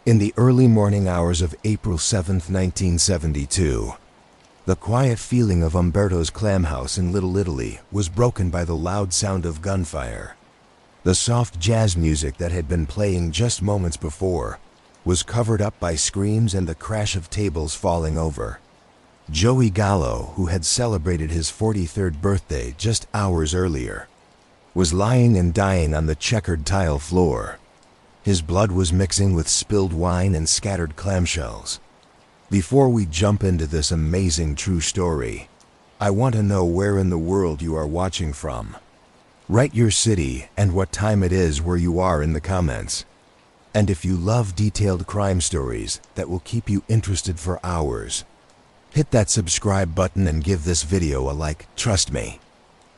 In the early morning hours of April 7, 1972, the quiet feeling of Umberto's clam house in Little Italy was broken by the loud sound of gunfire. The soft jazz music that had been playing just moments before was covered up by screams and the crash of tables falling over. Joey Gallo, who had celebrated his 43rd birthday just hours earlier, was lying and dying on the checkered tile floor. His blood was mixing with spilled wine and scattered clamshells. Before we jump into this amazing true story, I want to know where in the world you are watching from. Write your city and what time it is where you are in the comments. And if you love detailed crime stories that will keep you interested for hours, hit that subscribe button and give this video a like. Trust me,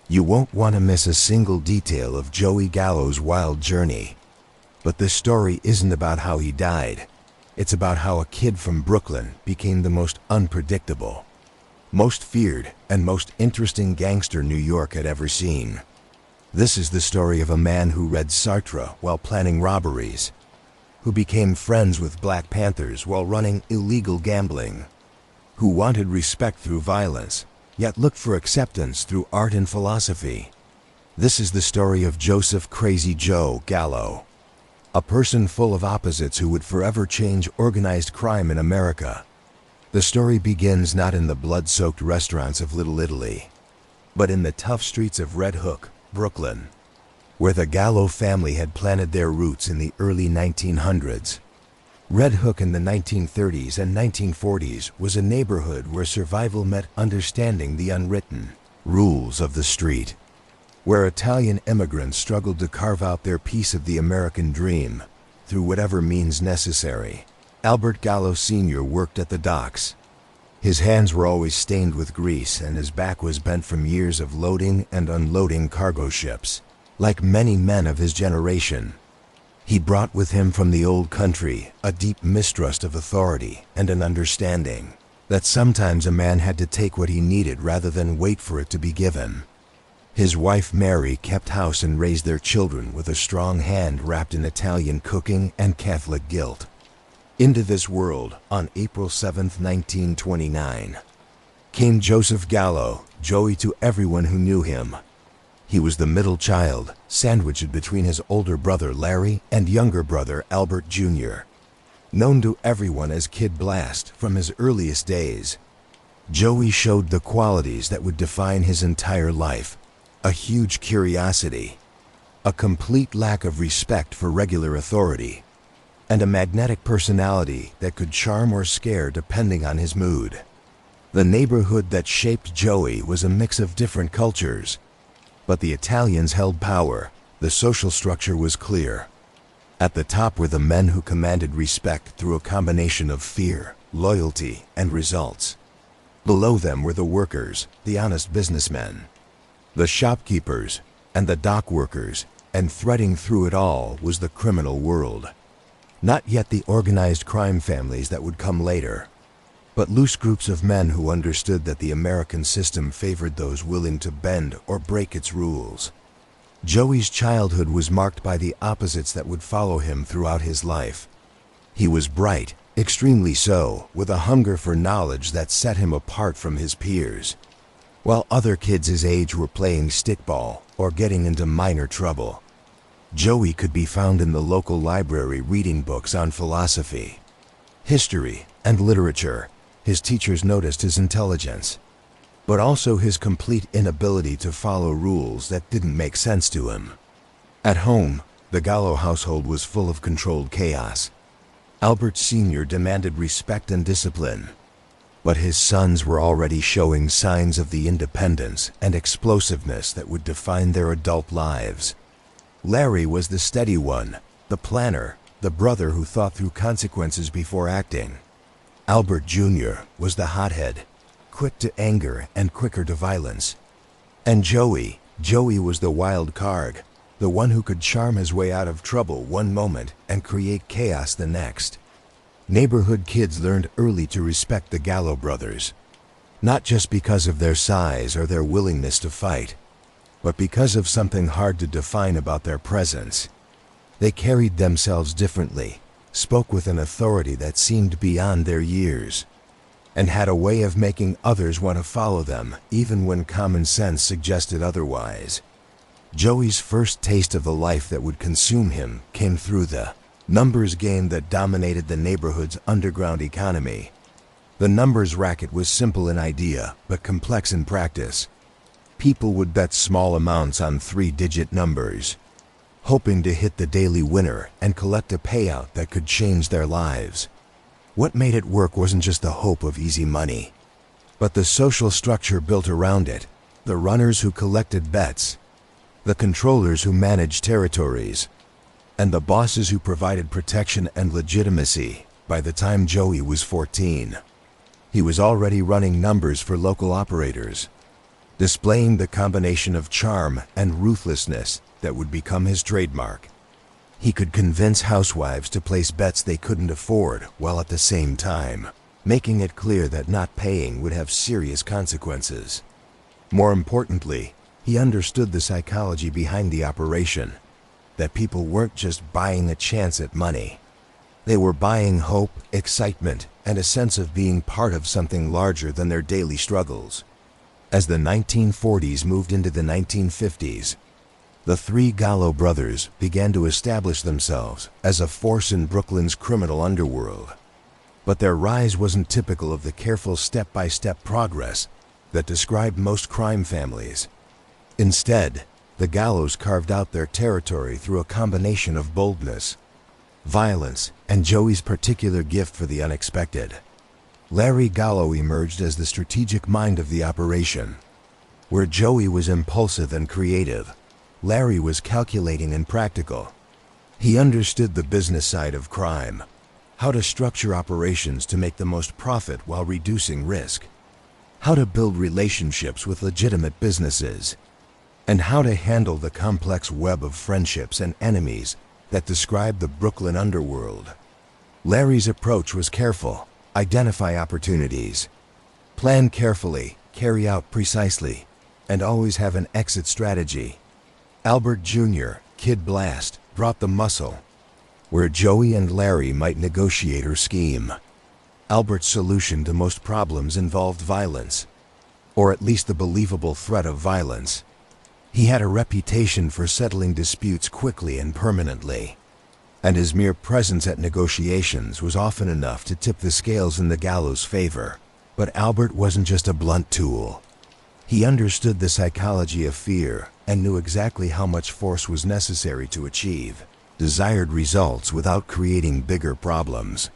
you won't want to miss a single detail of Joey Gallo's wild journey. But this story isn't about how he died. It's about how a kid from Brooklyn became the most unpredictable, most feared, and most interesting gangster New York had ever seen. This is the story of a man who read Sartre while planning robberies, who became friends with Black Panthers while running illegal gambling, who wanted respect through violence, yet looked for acceptance through art and philosophy. This is the story of Joseph "Crazy Joe" Gallo, a person full of opposites who would forever change organized crime in America. The story begins not in the blood-soaked restaurants of Little Italy, but in the tough streets of Red Hook, Brooklyn, where the Gallo family had planted their roots in the early 1900s. Red Hook in the 1930s and 1940s was a neighborhood where survival met understanding the unwritten rules of the street, where Italian immigrants struggled to carve out their piece of the American dream through whatever means necessary. Albert Gallo Sr. worked at the docks. His hands were always stained with grease and his back was bent from years of loading and unloading cargo ships. Like many men of his generation, he brought with him from the old country a deep mistrust of authority and an understanding that sometimes a man had to take what he needed rather than wait for it to be given. His wife Mary kept house and raised their children with a strong hand wrapped in Italian cooking and Catholic guilt. Into this world, on April 7, 1929, came Joseph Gallo, Joey to everyone who knew him. He was the middle child, sandwiched between his older brother Larry and younger brother Albert Jr. Known to everyone as Kid Blast from his earliest days, Joey showed the qualities that would define his entire life: a huge curiosity, a complete lack of respect for regular authority, and a magnetic personality that could charm or scare depending on his mood. The neighborhood that shaped Joey was a mix of different cultures, but the Italians held power. The social structure was clear. At the top were the men who commanded respect through a combination of fear, loyalty, and results. Below them were the workers, the honest businessmen, the shopkeepers, and the dock workers, and threading through it all was the criminal world. Not yet the organized crime families that would come later, but loose groups of men who understood that the American system favored those willing to bend or break its rules. Joey's childhood was marked by the opposites that would follow him throughout his life. He was bright, extremely so, with a hunger for knowledge that set him apart from his peers. While other kids his age were playing stickball or getting into minor trouble, Joey could be found in the local library reading books on philosophy, history, and literature. His teachers noticed his intelligence, but also his complete inability to follow rules that didn't make sense to him. At home, the Gallo household was full of controlled chaos. Albert Sr. demanded respect and discipline, but his sons were already showing signs of the independence and explosiveness that would define their adult lives. Larry was the steady one, the planner, the brother who thought through consequences before acting. Albert Jr. was the hothead, quick to anger and quicker to violence. And Joey was the wild card, the one who could charm his way out of trouble one moment and create chaos the next. Neighborhood kids learned early to respect the Gallo brothers, not just because of their size or their willingness to fight, but because of something hard to define about their presence. They carried themselves differently, spoke with an authority that seemed beyond their years, and had a way of making others want to follow them, even when common sense suggested otherwise. Joey's first taste of the life that would consume him came through the numbers game that dominated the neighborhood's underground economy. The numbers racket was simple in idea, but complex in practice. People would bet small amounts on three-digit numbers, hoping to hit the daily winner and collect a payout that could change their lives. What made it work wasn't just the hope of easy money, but the social structure built around it, the runners who collected bets, the controllers who managed territories, and the bosses who provided protection and legitimacy. By the time Joey was 14, he was already running numbers for local operators, displaying the combination of charm and ruthlessness that would become his trademark. He could convince housewives to place bets they couldn't afford, while at the same time making it clear that not paying would have serious consequences. More importantly, he understood the psychology behind the operation, that people weren't just buying a chance at money. They were buying hope, excitement, and a sense of being part of something larger than their daily struggles. As the 1940s moved into the 1950s, the three Gallo brothers began to establish themselves as a force in Brooklyn's criminal underworld. But their rise wasn't typical of the careful step-by-step progress that described most crime families. Instead, the Gallos carved out their territory through a combination of boldness, violence, and Joey's particular gift for the unexpected. Larry Gallo emerged as the strategic mind of the operation. Where Joey was impulsive and creative, Larry was calculating and practical. He understood the business side of crime, how to structure operations to make the most profit while reducing risk, how to build relationships with legitimate businesses, and how to handle the complex web of friendships and enemies that describe the Brooklyn underworld. Larry's approach was careful: identify opportunities, plan carefully, carry out precisely, and always have an exit strategy. Albert Jr., Kid Blast, brought the muscle. Where Joey and Larry might negotiate or scheme, Albert's solution to most problems involved violence, or at least the believable threat of violence. He had a reputation for settling disputes quickly and permanently, and his mere presence at negotiations was often enough to tip the scales in the Gallo's favor. But Albert wasn't just a blunt tool. He understood the psychology of fear and knew exactly how much force was necessary to achieve desired results without creating bigger problems.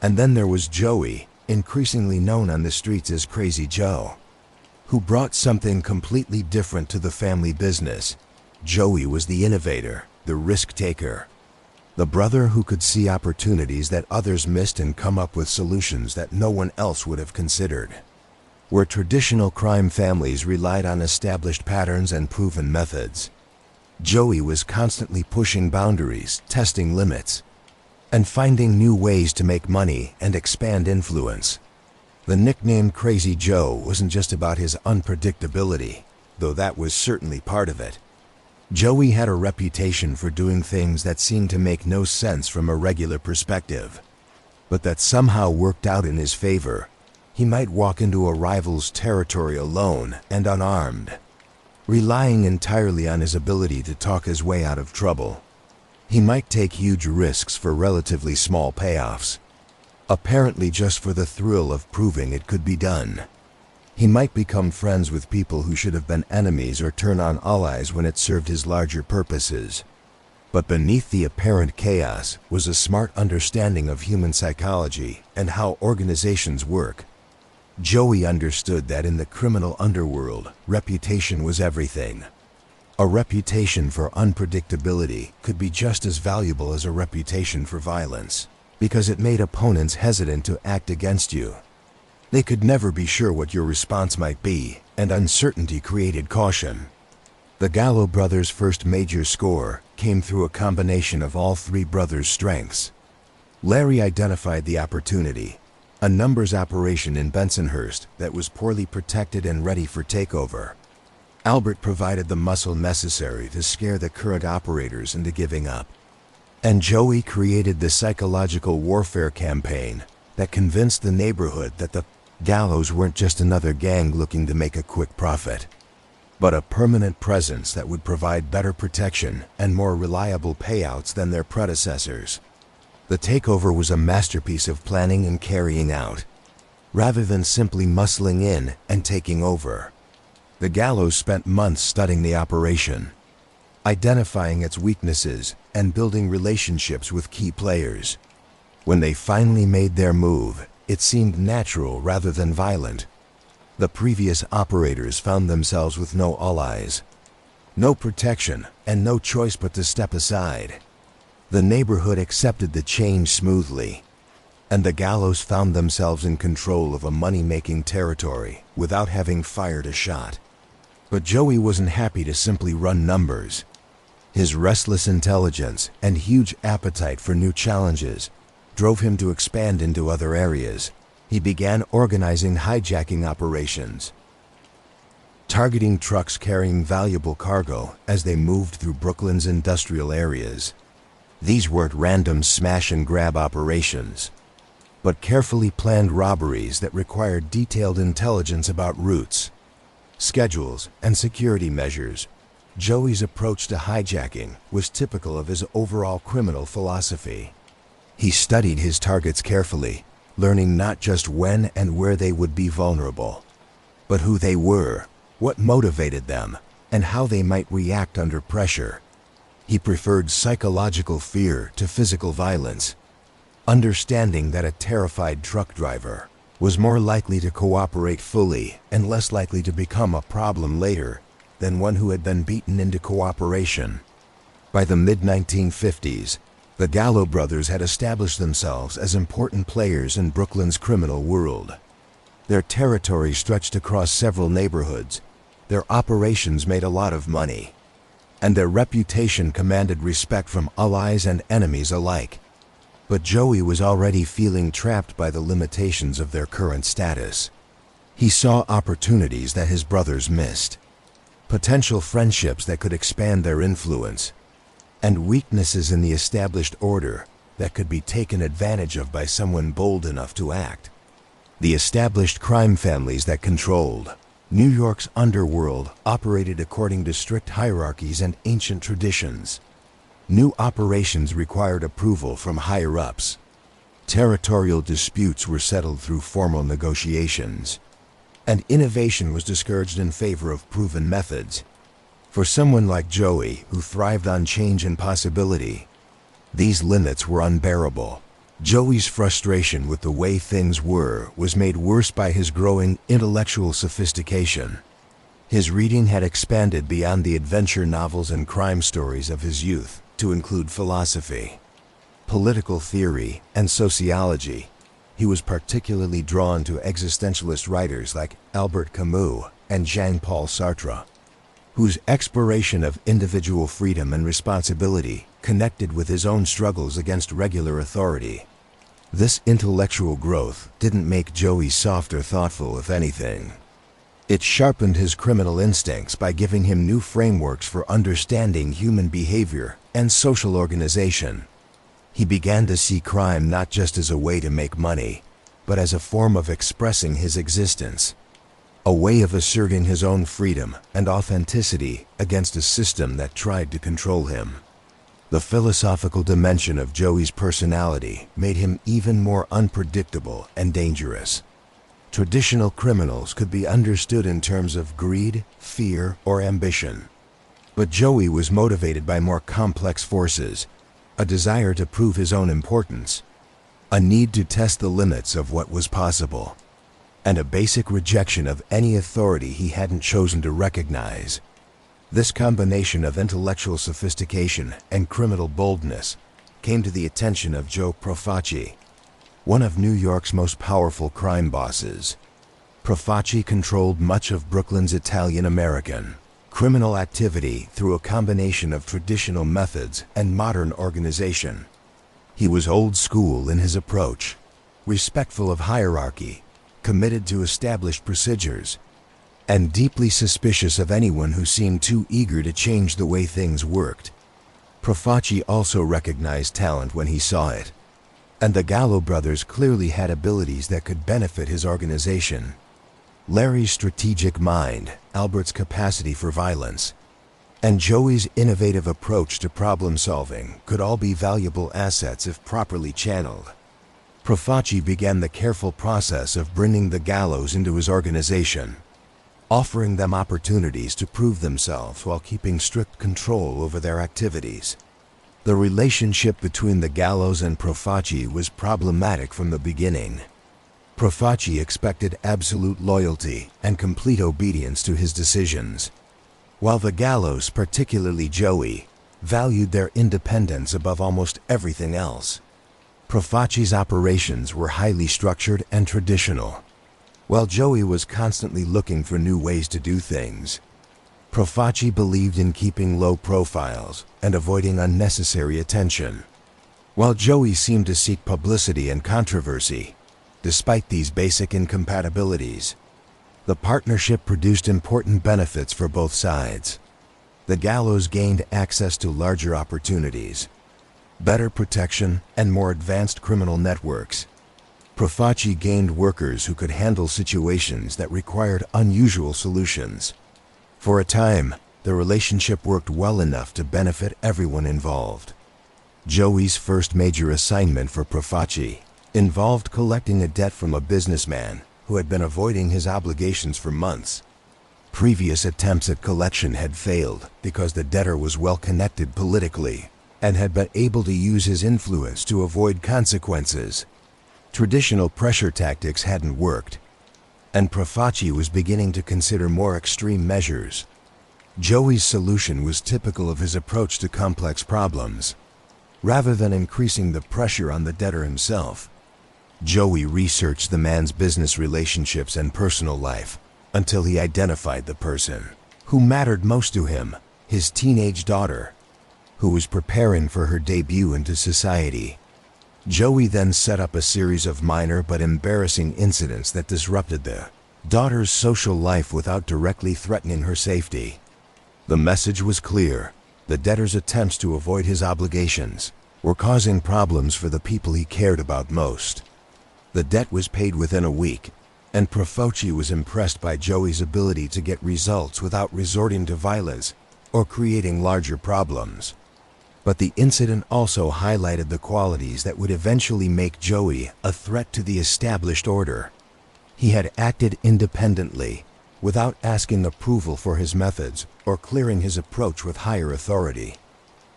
And then there was Joey, increasingly known on the streets as Crazy Joe, who brought something completely different to the family business. Joey was the innovator, the risk-taker, the brother who could see opportunities that others missed and come up with solutions that no one else would have considered. Where traditional crime families relied on established patterns and proven methods, Joey was constantly pushing boundaries, testing limits, and finding new ways to make money and expand influence. The nickname Crazy Joe wasn't just about his unpredictability, though that was certainly part of it. Joey had a reputation for doing things that seemed to make no sense from a regular perspective, but that somehow worked out in his favor. He might walk into a rival's territory alone and unarmed, relying entirely on his ability to talk his way out of trouble. He might take huge risks for relatively small payoffs, apparently just for the thrill of proving it could be done. He might become friends with people who should have been enemies or turn on allies when it served his larger purposes. But beneath the apparent chaos was a smart understanding of human psychology and how organizations work. Joey understood that in the criminal underworld, reputation was everything. A reputation for unpredictability could be just as valuable as a reputation for violence, because it made opponents hesitant to act against you. They could never be sure what your response might be, and uncertainty created caution. The Gallo brothers' first major score came through a combination of all three brothers' strengths. Larry identified the opportunity, a numbers operation in Bensonhurst that was poorly protected and ready for takeover. Albert provided the muscle necessary to scare the current operators into giving up. And Joey created the psychological warfare campaign that convinced the neighborhood that the Gallos weren't just another gang looking to make a quick profit, but a permanent presence that would provide better protection and more reliable payouts than their predecessors. The takeover was a masterpiece of planning and carrying out, rather than simply muscling in and taking over. The Gallos spent months studying the operation, identifying its weaknesses and building relationships with key players. When they finally made their move, it seemed natural rather than violent. The previous operators found themselves with no allies, no protection, and no choice but to step aside. The neighborhood accepted the change smoothly, and the Gallos found themselves in control of a money-making territory without having fired a shot. But Joey wasn't happy to simply run numbers. His restless intelligence and huge appetite for new challenges drove him to expand into other areas. He began organizing hijacking operations, targeting trucks carrying valuable cargo as they moved through Brooklyn's industrial areas. These weren't random smash-and-grab operations, but carefully planned robberies that required detailed intelligence about routes, schedules, and security measures. Joey's approach to hijacking was typical of his overall criminal philosophy. He studied his targets carefully, learning not just when and where they would be vulnerable, but who they were, what motivated them, and how they might react under pressure. He preferred psychological fear to physical violence, understanding that a terrified truck driver was more likely to cooperate fully and less likely to become a problem later than one who had been beaten into cooperation. By the mid-1950s, the Gallo brothers had established themselves as important players in Brooklyn's criminal world. Their territory stretched across several neighborhoods, their operations made a lot of money, and their reputation commanded respect from allies and enemies alike. But Joey was already feeling trapped by the limitations of their current status. He saw opportunities that his brothers missed, potential friendships that could expand their influence, and weaknesses in the established order that could be taken advantage of by someone bold enough to act. The established crime families that controlled New York's underworld operated according to strict hierarchies and ancient traditions. New operations required approval from higher-ups. Territorial disputes were settled through formal negotiations, and innovation was discouraged in favor of proven methods. For someone like Joey, who thrived on change and possibility, these limits were unbearable. Joey's frustration with the way things were was made worse by his growing intellectual sophistication. His reading had expanded beyond the adventure novels and crime stories of his youth to include philosophy, political theory, and sociology. He was particularly drawn to existentialist writers like Albert Camus and Jean-Paul Sartre, whose exploration of individual freedom and responsibility connected with his own struggles against regular authority. This intellectual growth didn't make Joey soft or thoughtful, if anything. It sharpened his criminal instincts by giving him new frameworks for understanding human behavior and social organization. He began to see crime not just as a way to make money, but as a form of expressing his existence, a way of asserting his own freedom and authenticity against a system that tried to control him. The philosophical dimension of Joey's personality made him even more unpredictable and dangerous. Traditional criminals could be understood in terms of greed, fear, or ambition. But Joey was motivated by more complex forces, a desire to prove his own importance, a need to test the limits of what was possible, and a basic rejection of any authority he hadn't chosen to recognize. This combination of intellectual sophistication and criminal boldness came to the attention of Joe Profaci, one of New York's most powerful crime bosses. Profaci controlled much of Brooklyn's Italian-American criminal activity through a combination of traditional methods and modern organization. He was old school in his approach, respectful of hierarchy, committed to established procedures, and deeply suspicious of anyone who seemed too eager to change the way things worked. Profaci also recognized talent when he saw it, and the Gallo brothers clearly had abilities that could benefit his organization. Larry's strategic mind, Albert's capacity for violence, and Joey's innovative approach to problem solving could all be valuable assets if properly channeled. Profaci began the careful process of bringing the Gallos into his organization, offering them opportunities to prove themselves while keeping strict control over their activities. The relationship between the Gallos and Profaci was problematic from the beginning. Profaci expected absolute loyalty and complete obedience to his decisions, while the Gallos, particularly Joey, valued their independence above almost everything else. Profaci's operations were highly structured and traditional, while Joey was constantly looking for new ways to do things. Profaci believed in keeping low profiles and avoiding unnecessary attention, while Joey seemed to seek publicity and controversy. Despite these basic incompatibilities, the partnership produced important benefits for both sides. The Gallos gained access to larger opportunities, better protection, and more advanced criminal networks. Profaci gained workers who could handle situations that required unusual solutions. For a time, the relationship worked well enough to benefit everyone involved. Joey's first major assignment for Profaci involved collecting a debt from a businessman who had been avoiding his obligations for months. Previous attempts at collection had failed because the debtor was well connected politically and had been able to use his influence to avoid consequences. Traditional pressure tactics hadn't worked, and Profaci was beginning to consider more extreme measures. Joey's solution was typical of his approach to complex problems. Rather than increasing the pressure on the debtor himself, Joey researched the man's business relationships and personal life until he identified the person who mattered most to him, his teenage daughter, who was preparing for her debut into society. Joey then set up a series of minor but embarrassing incidents that disrupted the daughter's social life without directly threatening her safety. The message was clear: the debtor's attempts to avoid his obligations were causing problems for the people he cared about most. The debt was paid within a week, and Profaci was impressed by Joey's ability to get results without resorting to violence or creating larger problems. But the incident also highlighted the qualities that would eventually make Joey a threat to the established order. He had acted independently, without asking approval for his methods or clearing his approach with higher authority.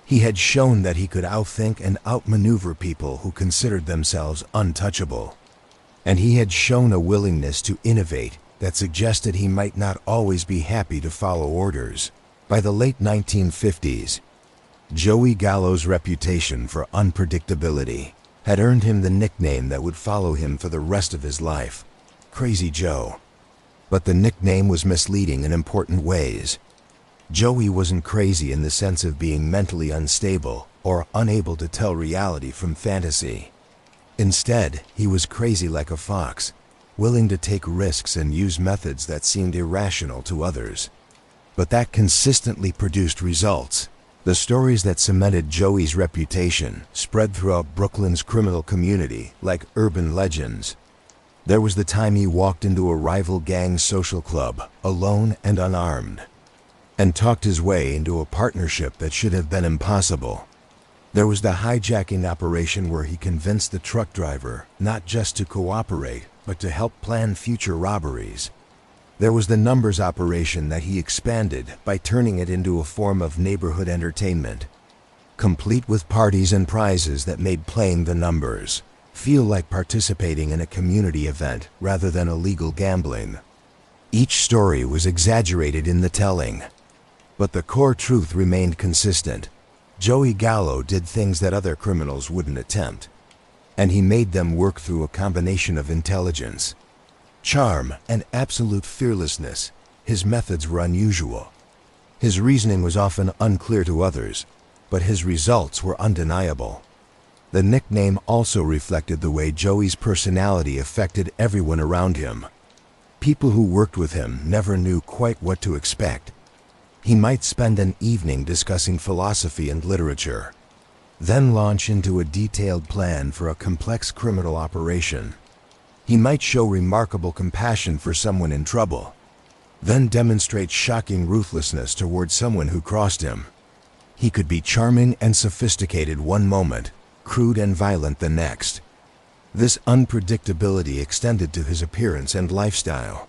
He had shown that he could outthink and outmaneuver people who considered themselves untouchable. And he had shown a willingness to innovate that suggested he might not always be happy to follow orders. By the late 1950s, Joey Gallo's reputation for unpredictability had earned him the nickname that would follow him for the rest of his life: Crazy Joe. But the nickname was misleading in important ways. Joey wasn't crazy in the sense of being mentally unstable or unable to tell reality from fantasy. Instead, he was crazy like a fox, willing to take risks and use methods that seemed irrational to others. But that consistently produced results. The stories that cemented Joey's reputation spread throughout Brooklyn's criminal community like urban legends. There was the time he walked into a rival gang social club, alone and unarmed, and talked his way into a partnership that should have been impossible. There was the hijacking operation where he convinced the truck driver not just to cooperate, but to help plan future robberies. There was the numbers operation that he expanded by turning it into a form of neighborhood entertainment, complete with parties and prizes that made playing the numbers feel like participating in a community event rather than illegal gambling. Each story was exaggerated in the telling, but the core truth remained consistent. Joey Gallo did things that other criminals wouldn't attempt, and he made them work through a combination of intelligence, charm, and absolute fearlessness. His methods were unusual. His reasoning was often unclear to others, but his results were undeniable. The nickname also reflected the way Joey's personality affected everyone around him. People who worked with him never knew quite what to expect. He might spend an evening discussing philosophy and literature, then launch into a detailed plan for a complex criminal operation. He might show remarkable compassion for someone in trouble, then demonstrate shocking ruthlessness towards someone who crossed him. He could be charming and sophisticated one moment, crude and violent the next. This unpredictability extended to his appearance and lifestyle.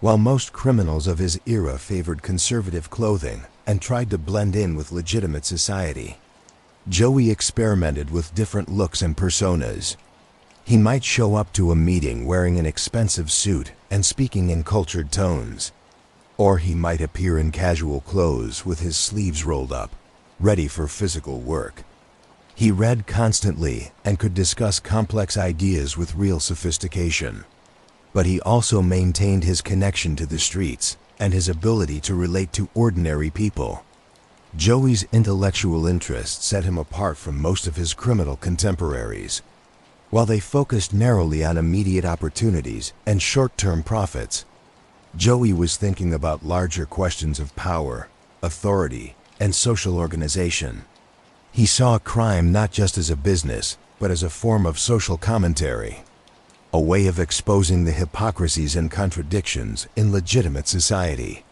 While most criminals of his era favored conservative clothing and tried to blend in with legitimate society, Joey experimented with different looks and personas. He might show up to a meeting wearing an expensive suit and speaking in cultured tones, or he might appear in casual clothes with his sleeves rolled up, ready for physical work. He read constantly and could discuss complex ideas with real sophistication. But he also maintained his connection to the streets and his ability to relate to ordinary people. Joey's intellectual interests set him apart from most of his criminal contemporaries. While they focused narrowly on immediate opportunities and short-term profits, Joey was thinking about larger questions of power, authority, and social organization. He saw crime not just as a business, but as a form of social commentary, a way of exposing the hypocrisies and contradictions in legitimate society.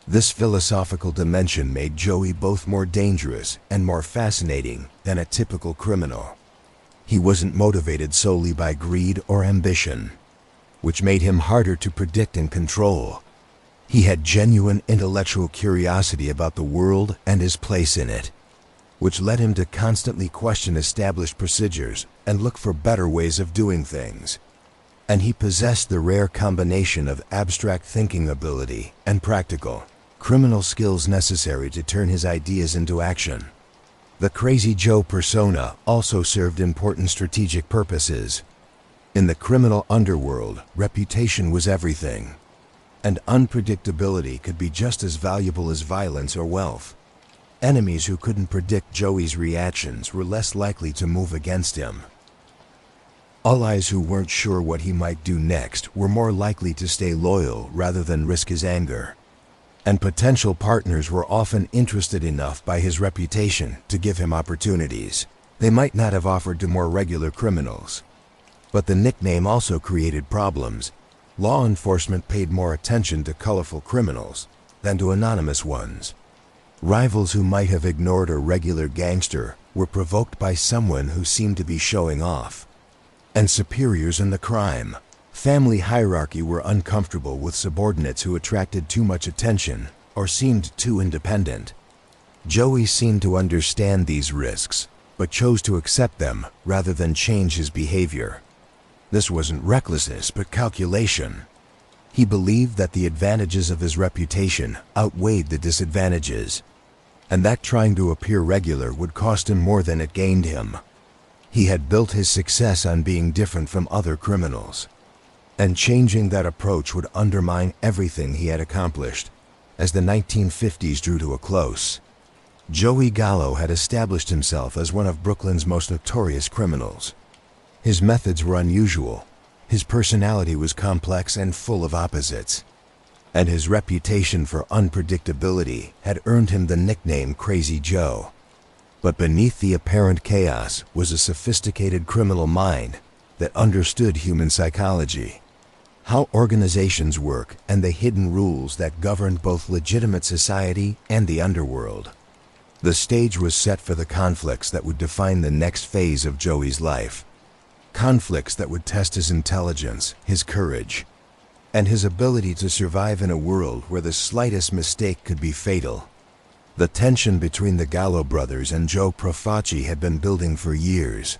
This philosophical dimension made Joey both more dangerous and more fascinating than a typical criminal. He wasn't motivated solely by greed or ambition, which made him harder to predict and control. He had genuine intellectual curiosity about the world and his place in it, which led him to constantly question established procedures and look for better ways of doing things. And he possessed the rare combination of abstract thinking ability and practical, criminal skills necessary to turn his ideas into action. The Crazy Joe persona also served important strategic purposes. In the criminal underworld, reputation was everything, and unpredictability could be just as valuable as violence or wealth. Enemies who couldn't predict Joey's reactions were less likely to move against him. Allies who weren't sure what he might do next were more likely to stay loyal rather than risk his anger. And potential partners were often interested enough by his reputation to give him opportunities they might not have offered to more regular criminals. But the nickname also created problems. Law enforcement paid more attention to colorful criminals than to anonymous ones. Rivals who might have ignored a regular gangster were provoked by someone who seemed to be showing off. And superiors in the crime, family hierarchy were uncomfortable with subordinates who attracted too much attention or seemed too independent. Joey seemed to understand these risks, but chose to accept them rather than change his behavior. This wasn't recklessness, but calculation. He believed that the advantages of his reputation outweighed the disadvantages, and that trying to appear regular would cost him more than it gained him. He had built his success on being different from other criminals, and changing that approach would undermine everything he had accomplished. As the 1950s drew to a close, Joey Gallo had established himself as one of Brooklyn's most notorious criminals. His methods were unusual, his personality was complex and full of opposites, and his reputation for unpredictability had earned him the nickname Crazy Joe. But beneath the apparent chaos was a sophisticated criminal mind that understood human psychology, how organizations work, and the hidden rules that governed both legitimate society and the underworld. The stage was set for the conflicts that would define the next phase of Joey's life. Conflicts that would test his intelligence, his courage, and his ability to survive in a world where the slightest mistake could be fatal. The tension between the Gallo brothers and Joe Profaci had been building for years,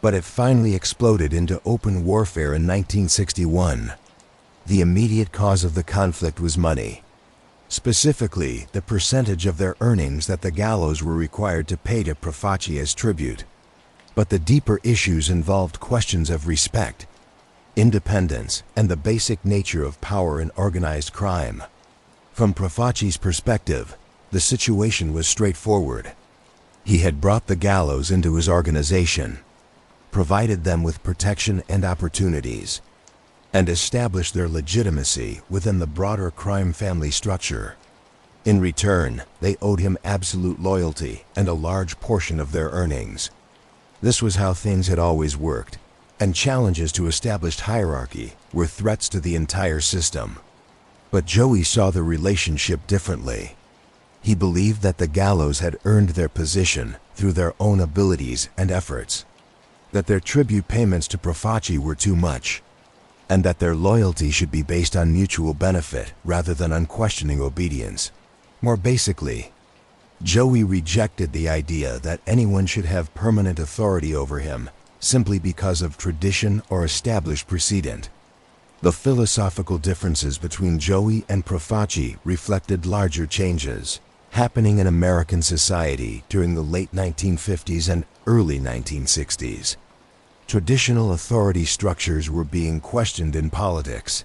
but it finally exploded into open warfare in 1961. The immediate cause of the conflict was money, specifically the percentage of their earnings that the Gallos were required to pay to Profaci as tribute. But the deeper issues involved questions of respect, independence, and the basic nature of power in organized crime. From Profaci's perspective, the situation was straightforward. He had brought the Gallos into his organization, provided them with protection and opportunities, and established their legitimacy within the broader crime family structure. In return, they owed him absolute loyalty and a large portion of their earnings. This was how things had always worked, and challenges to established hierarchy were threats to the entire system. But Joey saw the relationship differently. He believed that the Gallos had earned their position through their own abilities and efforts, that their tribute payments to Profaci were too much, and that their loyalty should be based on mutual benefit rather than unquestioning obedience. More basically, Joey rejected the idea that anyone should have permanent authority over him simply because of tradition or established precedent. The philosophical differences between Joey and Profaci reflected larger changes happening in American society during the late 1950s and early 1960s. Traditional authority structures were being questioned in politics,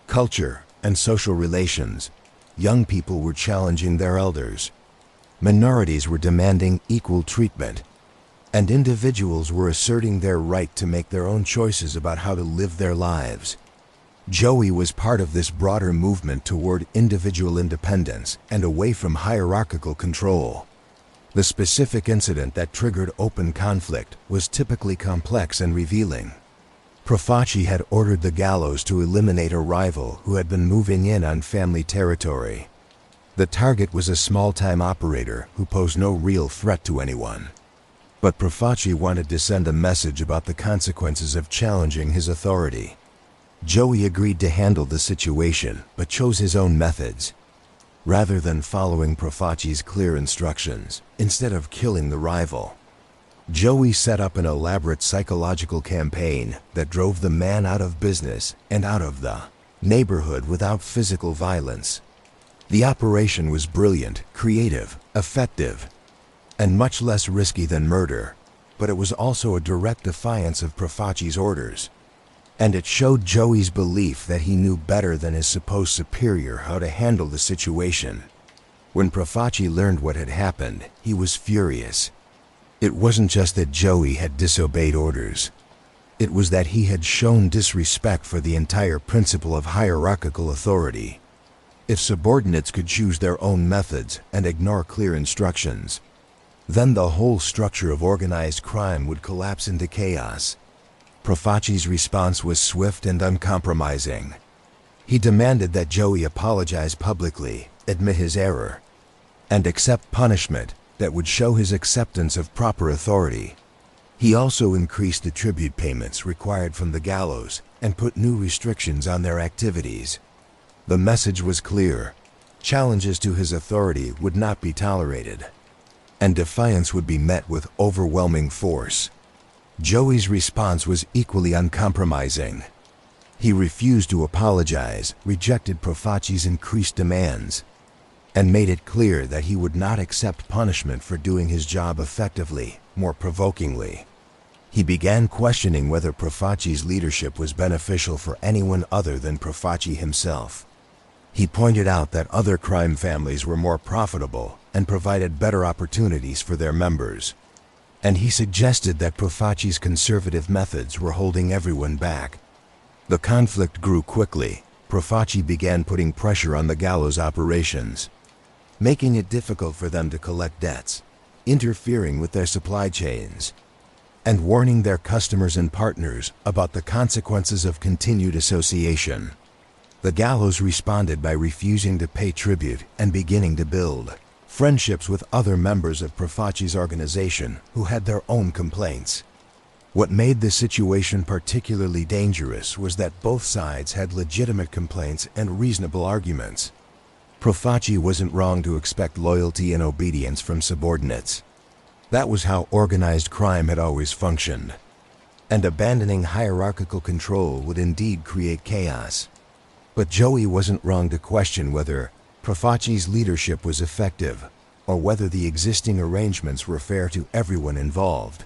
culture, and social relations. Young people were challenging their elders. Minorities were demanding equal treatment, and individuals were asserting their right to make their own choices about how to live their lives. Joey was part of this broader movement toward individual independence and away from hierarchical control. The specific incident that triggered open conflict was typically complex and revealing. Profaci had ordered the Gallos to eliminate a rival who had been moving in on family territory. The target was a small-time operator who posed no real threat to anyone. But Profaci wanted to send a message about the consequences of challenging his authority. Joey agreed to handle the situation, but chose his own methods. Rather than following Profaci's clear instructions, instead of killing the rival, Joey set up an elaborate psychological campaign that drove the man out of business and out of the neighborhood without physical violence. The operation was brilliant, creative, effective, and much less risky than murder, but it was also a direct defiance of Profaci's orders. And it showed Joey's belief that he knew better than his supposed superior how to handle the situation. When Profaci learned what had happened, he was furious. It wasn't just that Joey had disobeyed orders. It was that he had shown disrespect for the entire principle of hierarchical authority. If subordinates could choose their own methods and ignore clear instructions, then the whole structure of organized crime would collapse into chaos. Profaci's response was swift and uncompromising. He demanded that Joey apologize publicly, admit his error, and accept punishment that would show his acceptance of proper authority. He also increased the tribute payments required from the Gallos and put new restrictions on their activities. The message was clear. Challenges to his authority would not be tolerated, and defiance would be met with overwhelming force. Joey's response was equally uncompromising. He refused to apologize, rejected Profaci's increased demands, and made it clear that he would not accept punishment for doing his job effectively. More provokingly, he began questioning whether Profaci's leadership was beneficial for anyone other than Profaci himself. He pointed out that other crime families were more profitable and provided better opportunities for their members. And he suggested that Profaci's conservative methods were holding everyone back. The conflict grew quickly. Profaci began putting pressure on the Gallos' operations, making it difficult for them to collect debts, interfering with their supply chains, and warning their customers and partners about the consequences of continued association. The Gallos responded by refusing to pay tribute and beginning to build friendships with other members of Profaci's organization who had their own complaints. What made the situation particularly dangerous was that both sides had legitimate complaints and reasonable arguments. Profaci wasn't wrong to expect loyalty and obedience from subordinates. That was how organized crime had always functioned. And abandoning hierarchical control would indeed create chaos. But Joey wasn't wrong to question whether Profaci's leadership was effective, or whether the existing arrangements were fair to everyone involved.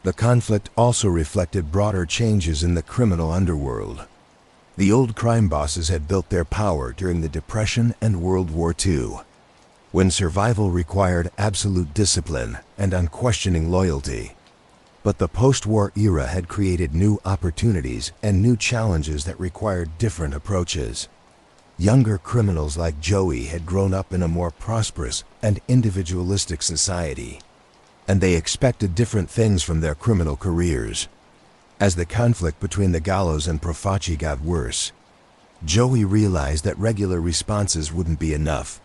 The conflict also reflected broader changes in the criminal underworld. The old crime bosses had built their power during the Depression and World War II, when survival required absolute discipline and unquestioning loyalty. But the post-war era had created new opportunities and new challenges that required different approaches. Younger criminals like Joey had grown up in a more prosperous and individualistic society, and they expected different things from their criminal careers. As the conflict between the Gallos and Profaci got worse, Joey realized that regular responses wouldn't be enough.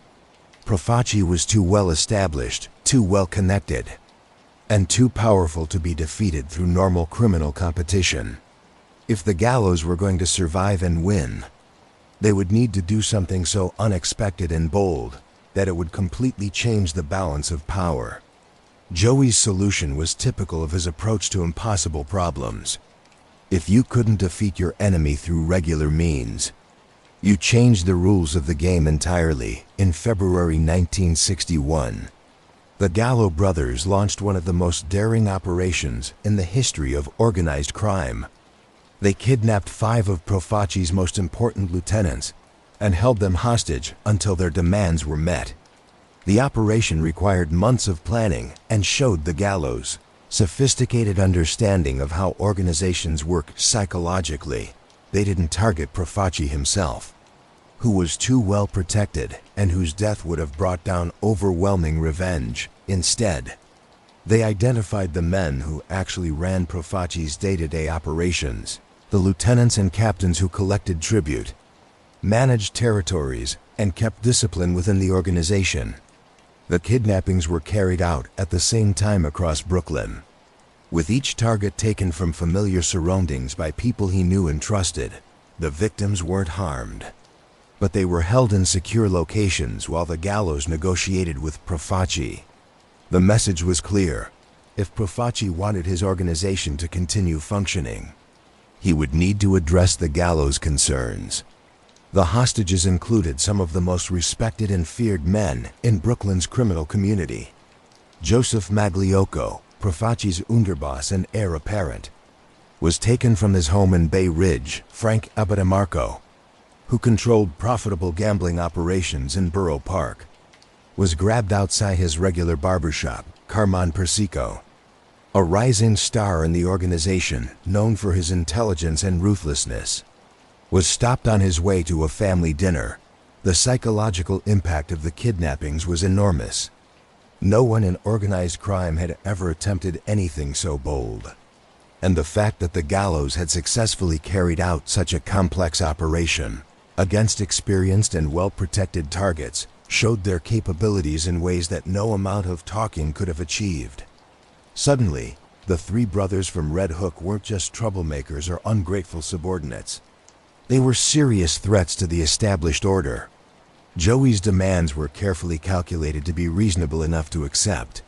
Profaci was too well established, too well connected, and too powerful to be defeated through normal criminal competition. If the Gallos were going to survive and win, they would need to do something so unexpected and bold that it would completely change the balance of power. Joey's solution was typical of his approach to impossible problems. If you couldn't defeat your enemy through regular means, you changed the rules of the game entirely. In February 1961, the Gallo brothers launched one of the most daring operations in the history of organized crime. They kidnapped 5 of Profaci's most important lieutenants and held them hostage until their demands were met. The operation required months of planning and showed the Gallos' sophisticated understanding of how organizations work psychologically. They didn't target Profaci himself, who was too well protected and whose death would have brought down overwhelming revenge. Instead, they identified the men who actually ran Profaci's day-to-day operations, the lieutenants and captains who collected tribute, managed territories, and kept discipline within the organization. The kidnappings were carried out at the same time across Brooklyn, with each target taken from familiar surroundings by people he knew and trusted. The victims weren't harmed, but they were held in secure locations while the Gallos negotiated with Profaci. The message was clear: if Profaci wanted his organization to continue functioning, he would need to address the Gallos' concerns. The hostages included some of the most respected and feared men in Brooklyn's criminal community. Joseph Magliocco, Profaci's underboss and heir apparent, was taken from his home in Bay Ridge. Frank Abitamarco, who controlled profitable gambling operations in Borough Park, was grabbed outside his regular barbershop. Carmine Persico, a rising star in the organization known for his intelligence and ruthlessness, was stopped on his way to a family dinner. The psychological impact of the kidnappings was enormous. No one in organized crime had ever attempted anything so bold, and the fact that the Gallos had successfully carried out such a complex operation against experienced and well-protected targets showed their capabilities in ways that no amount of talking could have achieved. Suddenly, the 3 brothers from Red Hook weren't just troublemakers or ungrateful subordinates. They were serious threats to the established order. Joey's demands were carefully calculated to be reasonable enough to accept,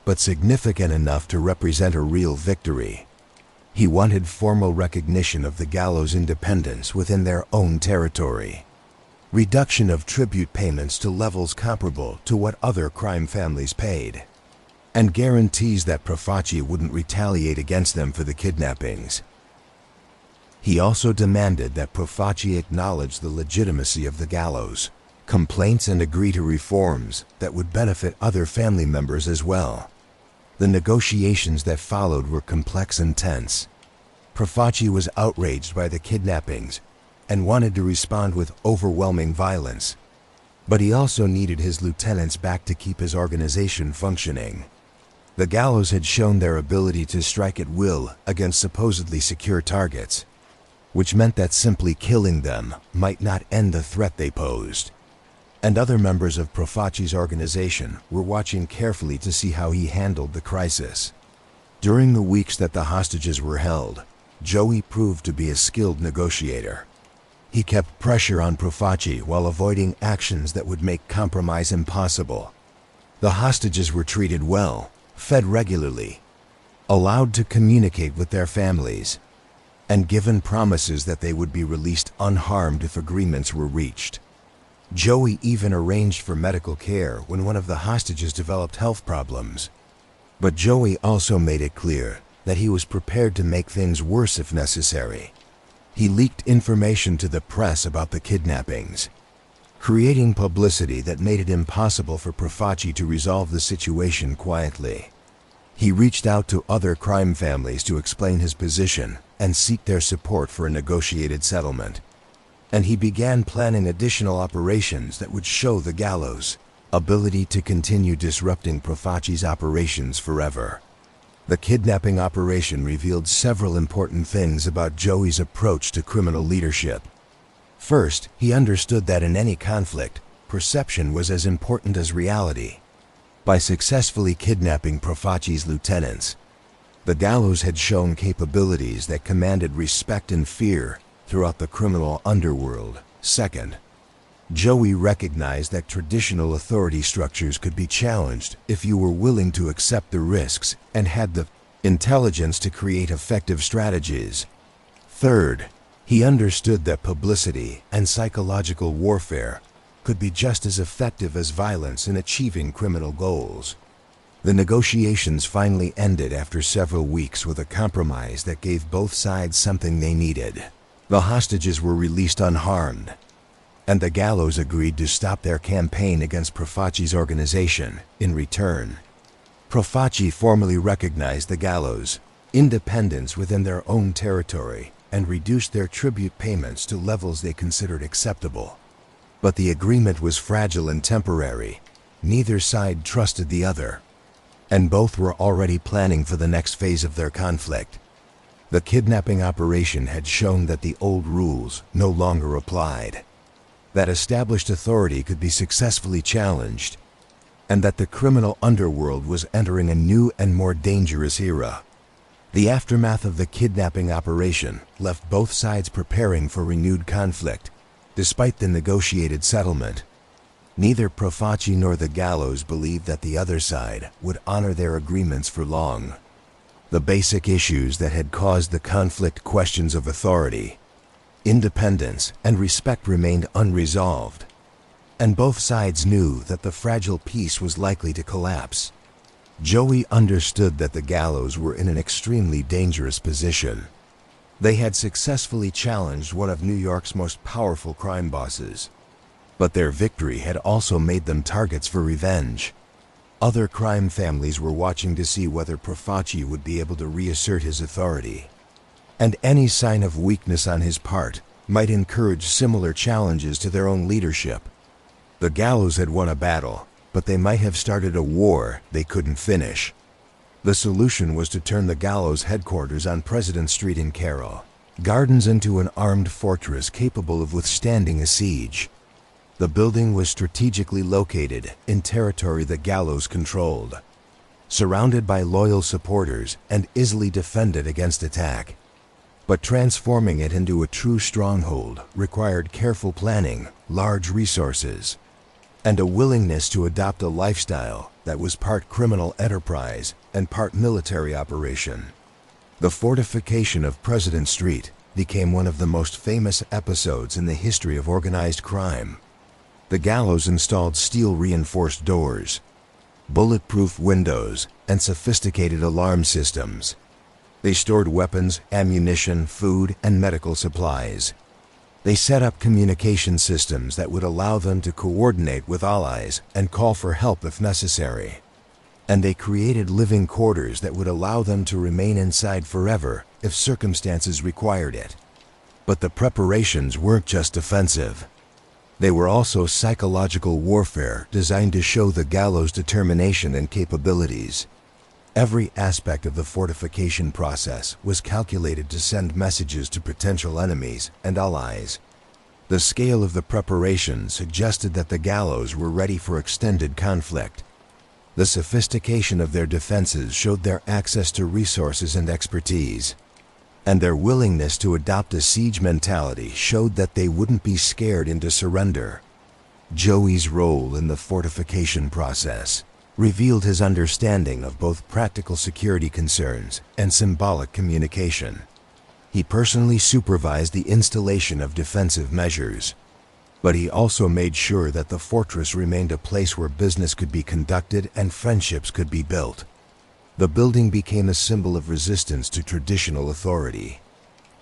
but significant enough to represent a real victory. He wanted formal recognition of the Gallos' independence within their own territory, reduction of tribute payments to levels comparable to what other crime families paid, and guarantees that Profaci wouldn't retaliate against them for the kidnappings. He also demanded that Profaci acknowledge the legitimacy of the Gallos' complaints and agree to reforms that would benefit other family members as well. The negotiations that followed were complex and tense. Profaci was outraged by the kidnappings and wanted to respond with overwhelming violence, but he also needed his lieutenants back to keep his organization functioning. The Gallos had shown their ability to strike at will against supposedly secure targets, which meant that simply killing them might not end the threat they posed. And other members of Profaci's organization were watching carefully to see how he handled the crisis. During the weeks that the hostages were held, Joey proved to be a skilled negotiator. He kept pressure on Profaci while avoiding actions that would make compromise impossible. The hostages were treated well, fed regularly, allowed to communicate with their families, and given promises that they would be released unharmed if agreements were reached. Joey even arranged for medical care when one of the hostages developed health problems. But Joey also made it clear that he was prepared to make things worse if necessary. He leaked information to the press about the kidnappings, creating publicity that made it impossible for Profaci to resolve the situation quietly. He reached out to other crime families to explain his position and seek their support for a negotiated settlement. and he began planning additional operations that would show the gallows' ability to continue disrupting Profaci's operations forever. The kidnapping operation revealed several important things about Joey's approach to criminal leadership. First, he understood that in any conflict, perception was as important as reality. By successfully kidnapping Profaci's lieutenants, the gallows had shown capabilities that commanded respect and fear throughout the criminal underworld. Second, Joey recognized that traditional authority structures could be challenged if you were willing to accept the risks and had the intelligence to create effective strategies. Third, he understood that publicity and psychological warfare could be just as effective as violence in achieving criminal goals. The negotiations finally ended after several weeks with a compromise that gave both sides something they needed. The hostages were released unharmed, and the gallows agreed to stop their campaign against Profaci's organization in return. Profaci formally recognized the gallows' independence within their own territory and reduced their tribute payments to levels they considered acceptable. But the agreement was fragile and temporary. Neither side trusted the other, and both were already planning for the next phase of their conflict. The kidnapping operation had shown that the old rules no longer applied, that established authority could be successfully challenged, and that the criminal underworld was entering a new and more dangerous era. The aftermath of the kidnapping operation left both sides preparing for renewed conflict. Despite the negotiated settlement, neither Profaci nor the gallows believed that the other side would honor their agreements for long. The basic issues that had caused the conflict, questions of authority, independence, and respect, remained unresolved, and both sides knew that the fragile peace was likely to collapse. Joey understood that the gallows were in an extremely dangerous position. They had successfully challenged one of New York's most powerful crime bosses, but their victory had also made them targets for revenge. Other crime families were watching to see whether Profaci would be able to reassert his authority, and any sign of weakness on his part might encourage similar challenges to their own leadership. The gallows had won a battle, but they might have started a war they couldn't finish. The solution was to turn the gallows headquarters on President Street in Carroll Gardens into an armed fortress capable of withstanding a siege. The building was strategically located in territory the gallows controlled, surrounded by loyal supporters and easily defended against attack. But transforming it into a true stronghold required careful planning, large resources, and a willingness to adopt a lifestyle that was part criminal enterprise and part military operation. The fortification of President Street became one of the most famous episodes in the history of organized crime. The gallows installed steel-reinforced doors, bulletproof windows, and sophisticated alarm systems. They stored weapons, ammunition, food, and medical supplies. They set up communication systems that would allow them to coordinate with allies and call for help if necessary. And they created living quarters that would allow them to remain inside forever if circumstances required it. But the preparations weren't just defensive. They were also psychological warfare designed to show the gallows' determination and capabilities. Every aspect of the fortification process was calculated to send messages to potential enemies and allies. The scale of the preparation suggested that the gallows were ready for extended conflict. The sophistication of their defenses showed their access to resources and expertise, and their willingness to adopt a siege mentality showed that they wouldn't be scared into surrender. Joey's role in the fortification process revealed his understanding of both practical security concerns and symbolic communication. He personally supervised the installation of defensive measures, but he also made sure that the fortress remained a place where business could be conducted and friendships could be built. The building became a symbol of resistance to traditional authority,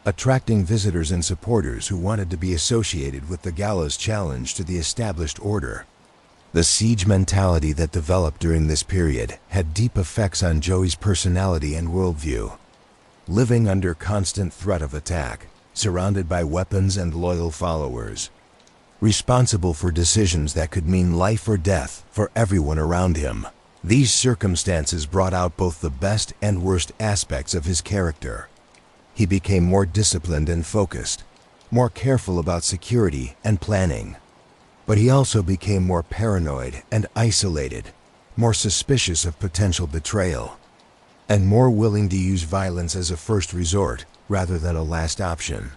attracting visitors and supporters who wanted to be associated with the gallows' challenge to the established order. The siege mentality that developed during this period had deep effects on Joey's personality and worldview. Living under constant threat of attack, surrounded by weapons and loyal followers, responsible for decisions that could mean life or death for everyone around him. These circumstances brought out both the best and worst aspects of his character. He became more disciplined and focused, more careful about security and planning. But he also became more paranoid and isolated, more suspicious of potential betrayal, and more willing to use violence as a first resort rather than a last option.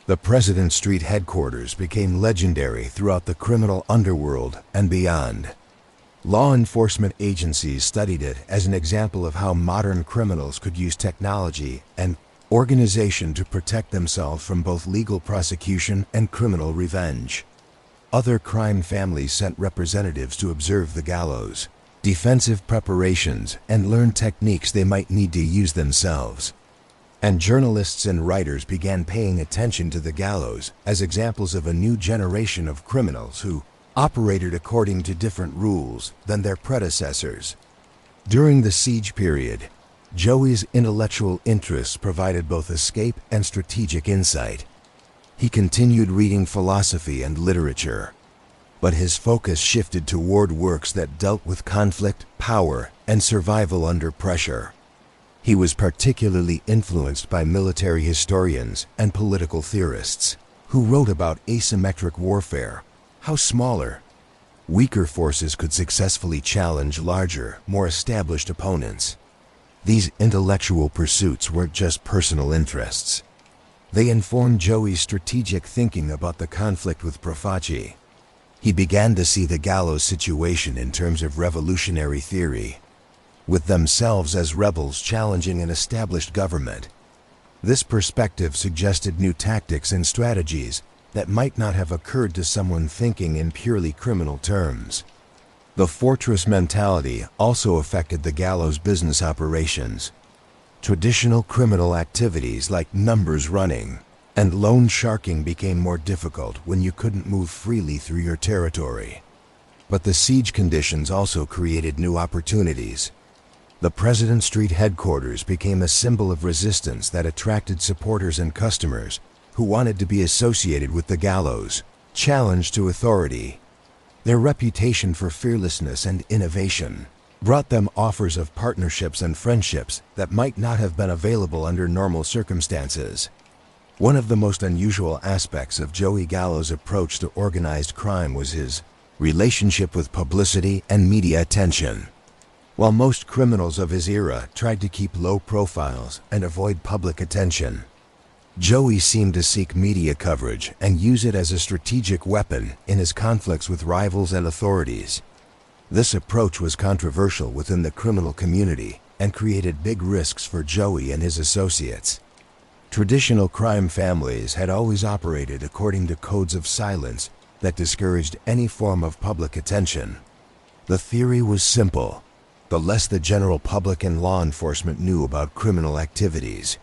The President Street headquarters became legendary throughout the criminal underworld and beyond. Law enforcement agencies studied it as an example of how modern criminals could use technology and organization to protect themselves from both legal prosecution and criminal revenge. Other crime families sent representatives to observe the gallows, defensive preparations, and learn techniques they might need to use themselves. And journalists and writers began paying attention to the gallows as examples of a new generation of criminals who operated according to different rules than their predecessors. During the siege period, Joey's intellectual interests provided both escape and strategic insight. He continued reading philosophy and literature, but his focus shifted toward works that dealt with conflict, power, and survival under pressure. He was particularly influenced by military historians and political theorists who wrote about asymmetric warfare, how smaller, weaker forces could successfully challenge larger, more established opponents. These intellectual pursuits weren't just personal interests. They informed Joey's strategic thinking about the conflict with Profaci. He began to see the gallows situation in terms of revolutionary theory, with themselves as rebels challenging an established government. This perspective suggested new tactics and strategies that might not have occurred to someone thinking in purely criminal terms. The fortress mentality also affected the gallows' business operations. Traditional criminal activities like numbers running and loan sharking became more difficult when you couldn't move freely through your territory. But the siege conditions also created new opportunities. The President Street headquarters became a symbol of resistance that attracted supporters and customers who wanted to be associated with the gallows, challenged to authority. Their reputation for fearlessness and innovation brought them offers of partnerships and friendships that might not have been available under normal circumstances. One of the most unusual aspects of Joey Gallo's approach to organized crime was his relationship with publicity and media attention. While most criminals of his era tried to keep low profiles and avoid public attention, Joey seemed to seek media coverage and use it as a strategic weapon in his conflicts with rivals and authorities. This approach was controversial within the criminal community and created big risks for Joey and his associates. Traditional crime families had always operated according to codes of silence that discouraged any form of public attention. The theory was simple: the less the general public and law enforcement knew about criminal activities,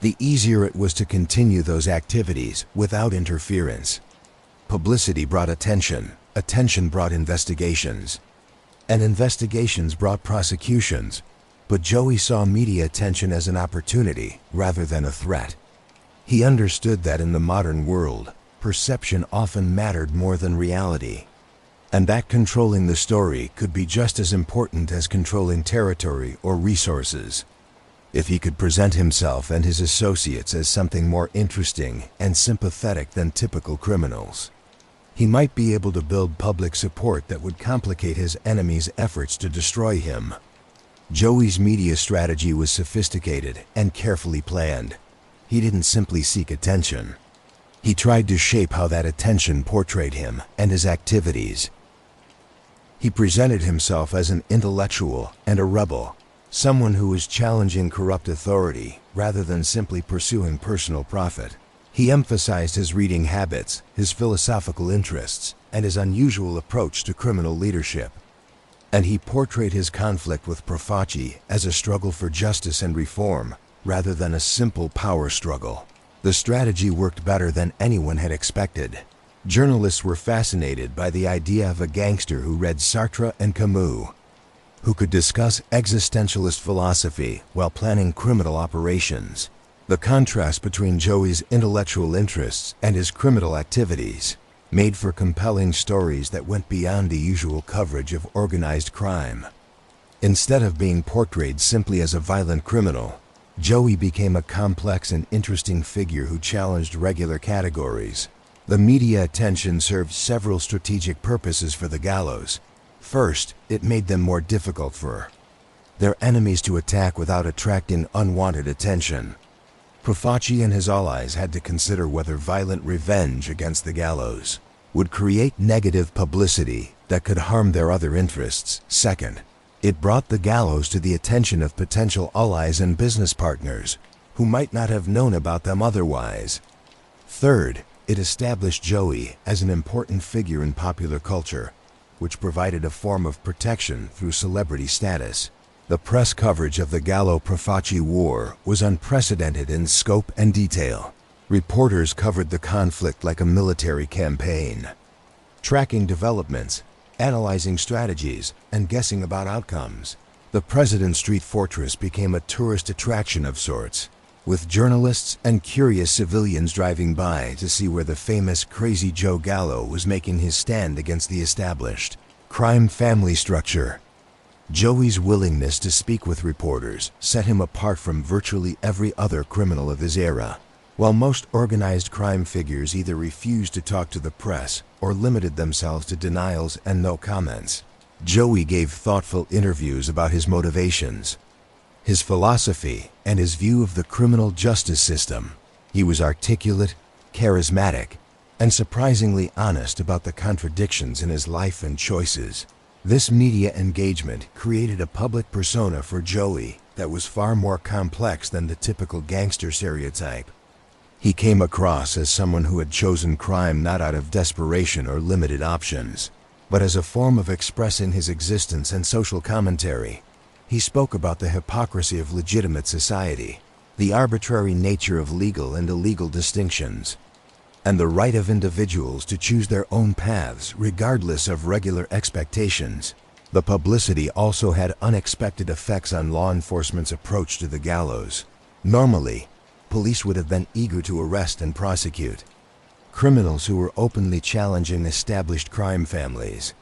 the easier it was to continue those activities without interference. Publicity brought attention, attention brought investigations, and investigations brought prosecutions. But Joey saw media attention as an opportunity rather than a threat. He understood that in the modern world, perception often mattered more than reality, and that controlling the story could be just as important as controlling territory or resources. If he could present himself and his associates as something more interesting and sympathetic than typical criminals, he might be able to build public support that would complicate his enemies' efforts to destroy him. Joey's media strategy was sophisticated and carefully planned. He didn't simply seek attention. He tried to shape how that attention portrayed him and his activities. He presented himself as an intellectual and a rebel, someone who was challenging corrupt authority rather than simply pursuing personal profit. He emphasized his reading habits, his philosophical interests, and his unusual approach to criminal leadership. And he portrayed his conflict with Profaci as a struggle for justice and reform, rather than a simple power struggle. The strategy worked better than anyone had expected. Journalists were fascinated by the idea of a gangster who read Sartre and Camus, who could discuss existentialist philosophy while planning criminal operations. The contrast between Joey's intellectual interests and his criminal activities made for compelling stories that went beyond the usual coverage of organized crime. Instead of being portrayed simply as a violent criminal, Joey became a complex and interesting figure who challenged regular categories. The media attention served several strategic purposes for the Gallos. First, it made them more difficult for their enemies to attack without attracting unwanted attention. Profaci and his allies had to consider whether violent revenge against the Gallos would create negative publicity that could harm their other interests. Second, it brought the Gallos to the attention of potential allies and business partners who might not have known about them otherwise. Third, it established Joey as an important figure in popular culture, which provided a form of protection through celebrity status. The press coverage of the Gallo-Profaci War was unprecedented in scope and detail. Reporters covered the conflict like a military campaign, tracking developments, analyzing strategies, and guessing about outcomes. The President's Street Fortress became a tourist attraction of sorts, with journalists and curious civilians driving by to see where the famous Crazy Joe Gallo was making his stand against the established crime family structure. Joey's willingness to speak with reporters set him apart from virtually every other criminal of his era. While most organized crime figures either refused to talk to the press or limited themselves to denials and no comments, Joey gave thoughtful interviews about his motivations, his philosophy, and his view of the criminal justice system. He was articulate, charismatic, and surprisingly honest about the contradictions in his life and choices. This media engagement created a public persona for Joey that was far more complex than the typical gangster stereotype. He came across as someone who had chosen crime not out of desperation or limited options, but as a form of expressing his existence and social commentary. He spoke about the hypocrisy of legitimate society, the arbitrary nature of legal and illegal distinctions, and the right of individuals to choose their own paths regardless of regular expectations. The publicity also had unexpected effects on law enforcement's approach to the Gallos. Normally, police would have been eager to arrest and prosecute criminals who were openly challenging established crime families.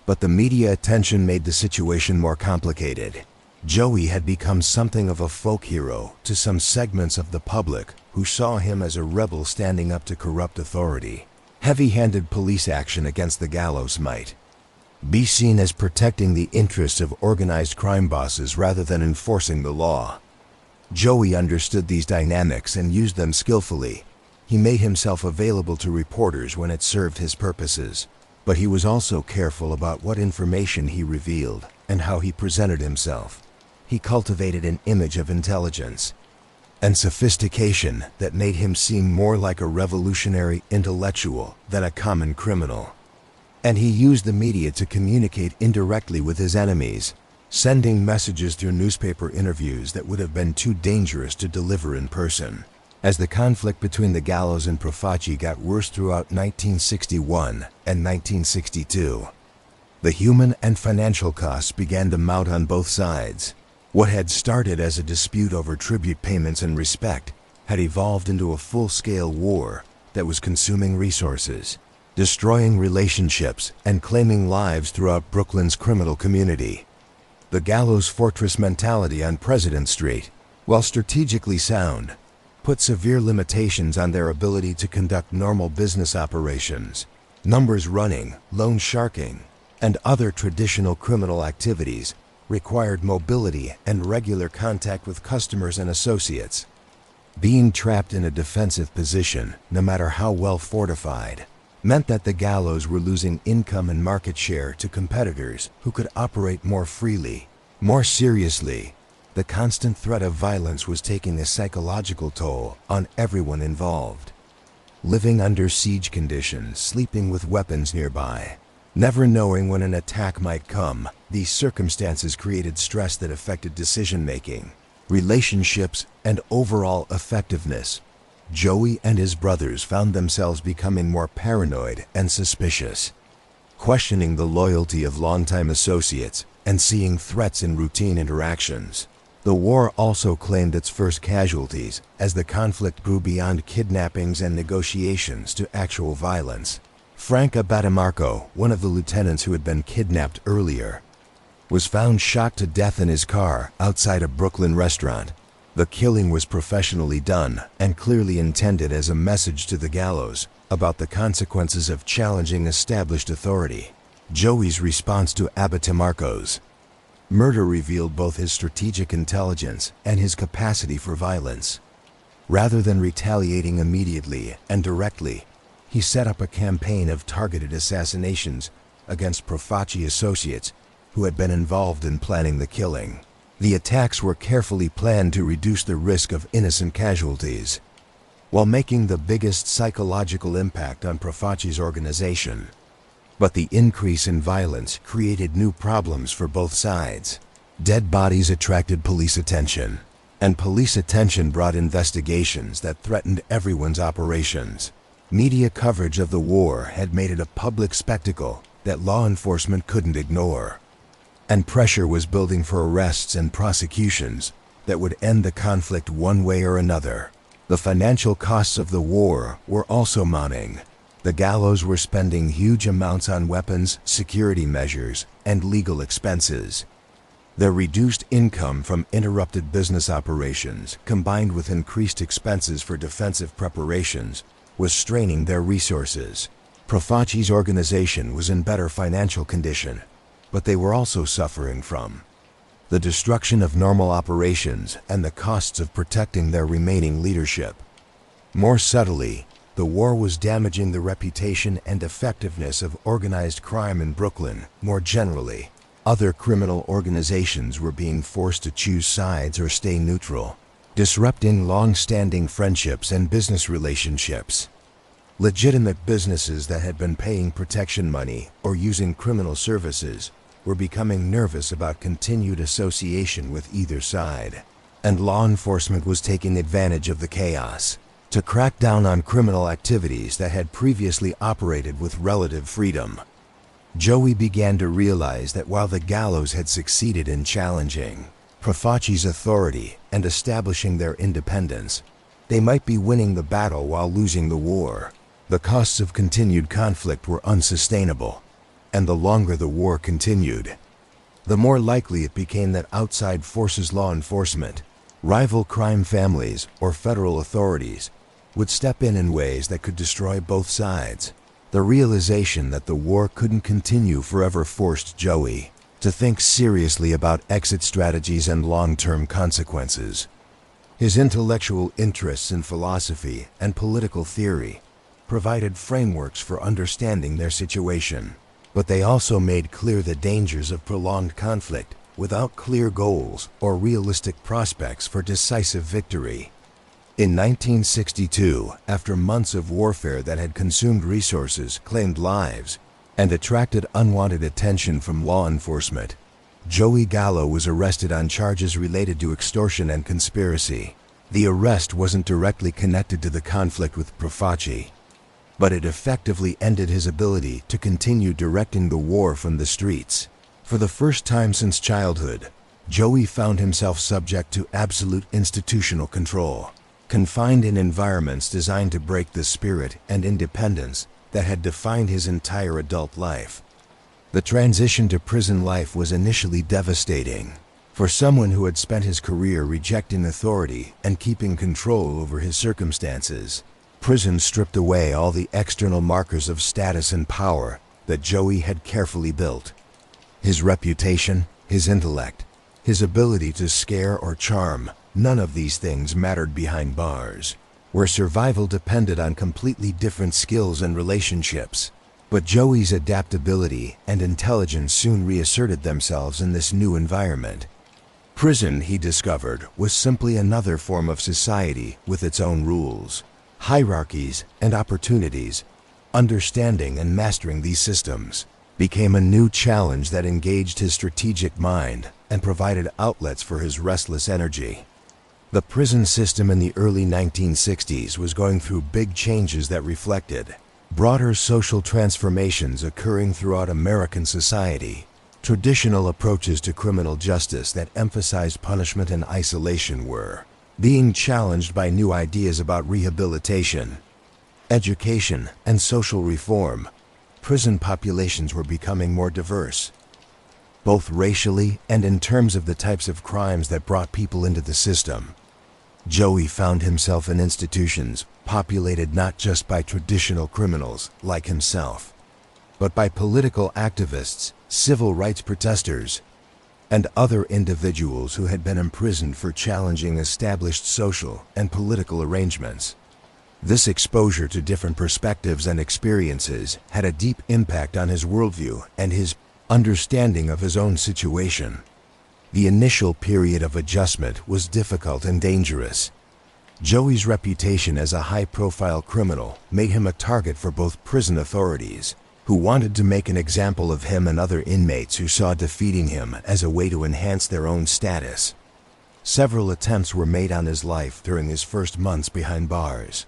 But the media attention made the situation more complicated. Joey had become something of a folk hero to some segments of the public who saw him as a rebel standing up to corrupt authority. Heavy-handed police action against the Gallos might be seen as protecting the interests of organized crime bosses rather than enforcing the law. Joey understood these dynamics and used them skillfully. He made himself available to reporters when it served his purposes, but he was also careful about what information he revealed and how he presented himself. He cultivated an image of intelligence and sophistication that made him seem more like a revolutionary intellectual than a common criminal. And he used the media to communicate indirectly with his enemies, sending messages through newspaper interviews that would have been too dangerous to deliver in person. As the conflict between the Gallos and Profaci got worse throughout 1961 and 1962, the human and financial costs began to mount on both sides. What had started as a dispute over tribute payments and respect had evolved into a full-scale war that was consuming resources, destroying relationships, and claiming lives throughout Brooklyn's criminal community. The Gallows' fortress mentality on President Street, while strategically sound, put severe limitations on their ability to conduct normal business operations. Numbers running, loan sharking, and other traditional criminal activities required mobility and regular contact with customers and associates. Being trapped in a defensive position, no matter how well fortified, meant that the Gallos were losing income and market share to competitors who could operate more freely. More seriously, the constant threat of violence was taking a psychological toll on everyone involved. Living under siege conditions, sleeping with weapons nearby, never knowing when an attack might come, these circumstances created stress that affected decision-making, relationships, and overall effectiveness. Joey and his brothers found themselves becoming more paranoid and suspicious, questioning the loyalty of longtime associates and seeing threats in routine interactions. The war also claimed its first casualties as the conflict grew beyond kidnappings and negotiations to actual violence. Frank Abatamarco, one of the lieutenants who had been kidnapped earlier, was found shot to death in his car outside a Brooklyn restaurant. The killing was professionally done and clearly intended as a message to the Gallos about the consequences of challenging established authority. Joey's response to Abatamarco's murder revealed both his strategic intelligence and his capacity for violence. Rather than retaliating immediately and directly, he set up a campaign of targeted assassinations against Profaci associates who had been involved in planning the killing. The attacks were carefully planned to reduce the risk of innocent casualties, while making the biggest psychological impact on Profaci's organization. But the increase in violence created new problems for both sides. Dead bodies attracted police attention, and police attention brought investigations that threatened everyone's operations. Media coverage of the war had made it a public spectacle that law enforcement couldn't ignore, and pressure was building for arrests and prosecutions that would end the conflict one way or another. The financial costs of the war were also mounting. The Gallos were spending huge amounts on weapons, security measures, and legal expenses. Their reduced income from interrupted business operations, combined with increased expenses for defensive preparations, was straining their resources. Profaci's organization was in better financial condition, but they were also suffering from the destruction of normal operations and the costs of protecting their remaining leadership. More subtly, the war was damaging the reputation and effectiveness of organized crime in Brooklyn. More generally, other criminal organizations were being forced to choose sides or stay neutral, disrupting long-standing friendships and business relationships. Legitimate businesses that had been paying protection money or using criminal services were becoming nervous about continued association with either side, and law enforcement was taking advantage of the chaos to crack down on criminal activities that had previously operated with relative freedom. Joey began to realize that while the Gallos had succeeded in challenging Profaci's authority and establishing their independence, they might be winning the battle while losing the war. The costs of continued conflict were unsustainable, and the longer the war continued, the more likely it became that outside forces, law enforcement, rival crime families, or federal authorities would step in ways that could destroy both sides. The realization that the war couldn't continue forever forced Joey to think seriously about exit strategies and long-term consequences. His intellectual interests in philosophy and political theory provided frameworks for understanding their situation, but they also made clear the dangers of prolonged conflict without clear goals or realistic prospects for decisive victory. In 1962, after months of warfare that had consumed resources, claimed lives, and attracted unwanted attention from law enforcement, Joey Gallo was arrested on charges related to extortion and conspiracy. The arrest wasn't directly connected to the conflict with Profaci, but it effectively ended his ability to continue directing the war from the streets. For the first time since childhood, Joey found himself subject to absolute institutional control, confined in environments designed to break the spirit and independence that had defined his entire adult life. The transition to prison life was initially devastating. For someone who had spent his career rejecting authority and keeping control over his circumstances, prison stripped away all the external markers of status and power that Joey had carefully built. His reputation, his intellect, his ability to scare or charm, none of these things mattered behind bars, where survival depended on completely different skills and relationships. But Joey's adaptability and intelligence soon reasserted themselves in this new environment. Prison, he discovered, was simply another form of society with its own rules, hierarchies, and opportunities. Understanding and mastering these systems became a new challenge that engaged his strategic mind and provided outlets for his restless energy. The prison system in the early 1960s was going through big changes that reflected broader social transformations occurring throughout American society. Traditional approaches to criminal justice that emphasized punishment and isolation were being challenged by new ideas about rehabilitation, education, and social reform. Prison populations were becoming more diverse, both racially and in terms of the types of crimes that brought people into the system. Joey found himself in institutions populated not just by traditional criminals like himself, but by political activists, civil rights protesters, and other individuals who had been imprisoned for challenging established social and political arrangements. This exposure to different perspectives and experiences had a deep impact on his worldview and his understanding of his own situation. The initial period of adjustment was difficult and dangerous. Joey's reputation as a high-profile criminal made him a target for both prison authorities, who wanted to make an example of him, and other inmates who saw defeating him as a way to enhance their own status. Several attempts were made on his life during his first months behind bars,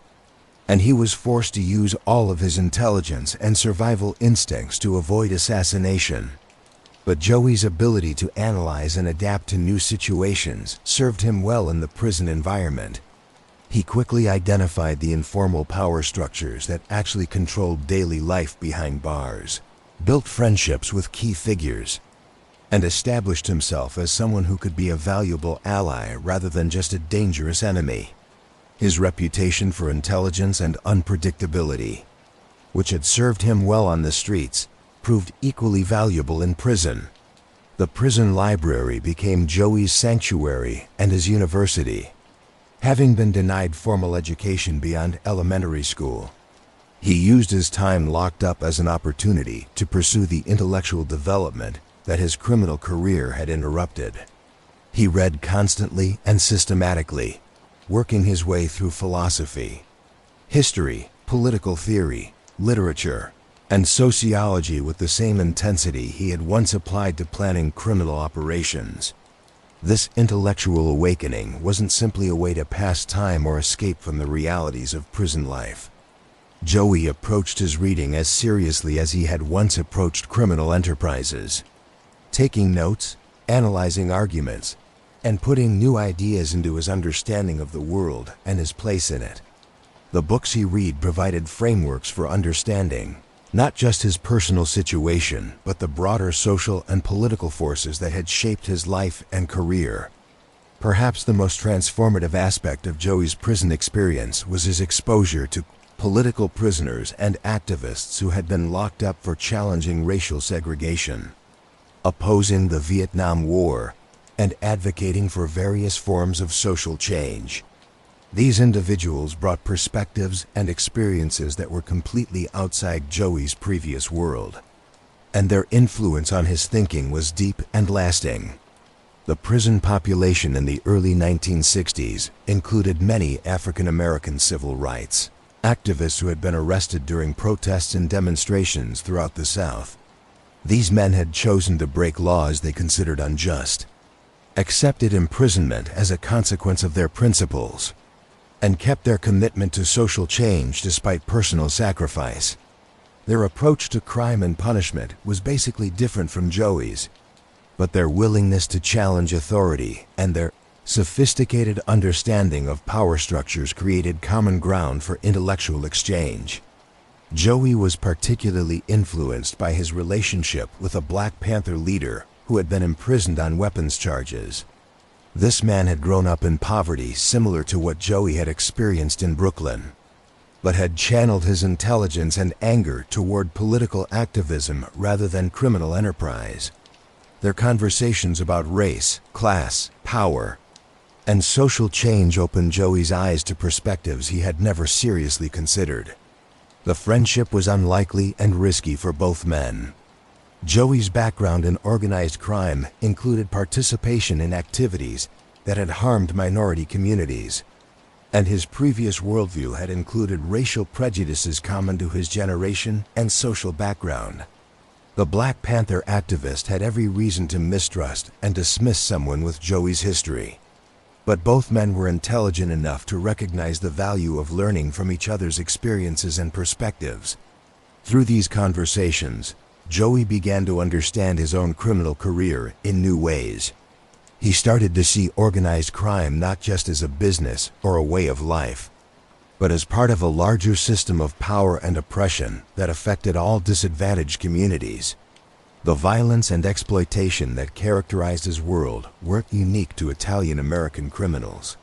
and he was forced to use all of his intelligence and survival instincts to avoid assassination. But Joey's ability to analyze and adapt to new situations served him well in the prison environment. He quickly identified the informal power structures that actually controlled daily life behind bars, built friendships with key figures, and established himself as someone who could be a valuable ally rather than just a dangerous enemy. His reputation for intelligence and unpredictability, which had served him well on the streets, proved equally valuable in prison. The prison library became Joey's sanctuary and his university. Having been denied formal education beyond elementary school, he used his time locked up as an opportunity to pursue the intellectual development that his criminal career had interrupted. He read constantly and systematically, working his way through philosophy, history, political theory, literature, and sociology with the same intensity he had once applied to planning criminal operations. This intellectual awakening wasn't simply a way to pass time or escape from the realities of prison life. Joey approached his reading as seriously as he had once approached criminal enterprises, taking notes, analyzing arguments, and putting new ideas into his understanding of the world and his place in it. The books he read provided frameworks for understanding not just his personal situation, but the broader social and political forces that had shaped his life and career. Perhaps the most transformative aspect of Joey's prison experience was his exposure to political prisoners and activists who had been locked up for challenging racial segregation, opposing the Vietnam War, and advocating for various forms of social change. These individuals brought perspectives and experiences that were completely outside Joey's previous world, and their influence on his thinking was deep and lasting. The prison population in the early 1960s included many African American civil rights activists who had been arrested during protests and demonstrations throughout the South. These men had chosen to break laws they considered unjust, accepted imprisonment as a consequence of their principles, and kept their commitment to social change despite personal sacrifice. Their approach to crime and punishment was basically different from Joey's, but their willingness to challenge authority and their sophisticated understanding of power structures created common ground for intellectual exchange. Joey was particularly influenced by his relationship with a Black Panther leader who had been imprisoned on weapons charges. This man had grown up in poverty similar to what Joey had experienced in Brooklyn, but had channeled his intelligence and anger toward political activism rather than criminal enterprise. Their conversations about race, class, power, and social change opened Joey's eyes to perspectives he had never seriously considered. The friendship was unlikely and risky for both men. Joey's background in organized crime included participation in activities that had harmed minority communities, and his previous worldview had included racial prejudices common to his generation and social background. The Black Panther activist had every reason to mistrust and dismiss someone with Joey's history, but both men were intelligent enough to recognize the value of learning from each other's experiences and perspectives. Through these conversations, Joey began to understand his own criminal career in new ways. He started to see organized crime not just as a business or a way of life, but as part of a larger system of power and oppression that affected all disadvantaged communities. The violence and exploitation that characterized his world weren't unique to Italian-American criminals.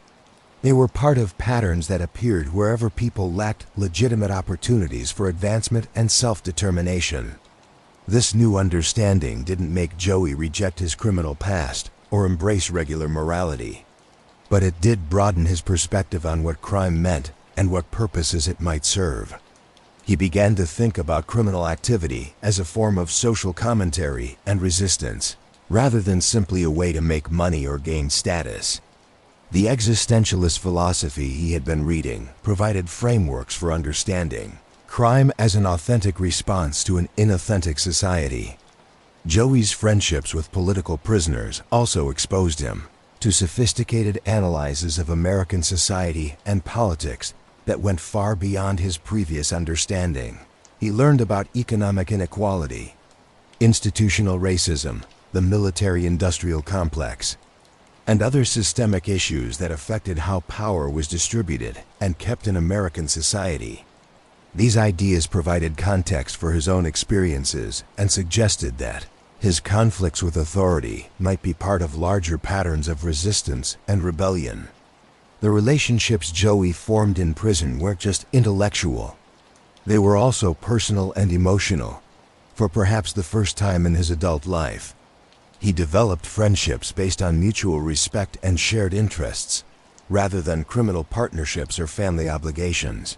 They were part of patterns that appeared wherever people lacked legitimate opportunities for advancement and self-determination. This new understanding didn't make Joey reject his criminal past or embrace regular morality, but it did broaden his perspective on what crime meant and what purposes it might serve. He began to think about criminal activity as a form of social commentary and resistance, rather than simply a way to make money or gain status. The existentialist philosophy he had been reading provided frameworks for understanding crime as an authentic response to an inauthentic society. Joey's friendships with political prisoners also exposed him to sophisticated analyses of American society and politics that went far beyond his previous understanding. He learned about economic inequality, institutional racism, the military-industrial complex, and other systemic issues that affected how power was distributed and kept in American society. These ideas provided context for his own experiences and suggested that his conflicts with authority might be part of larger patterns of resistance and rebellion. The relationships Joey formed in prison weren't just intellectual. They were also personal and emotional. For perhaps the first time in his adult life, he developed friendships based on mutual respect and shared interests, rather than criminal partnerships or family obligations.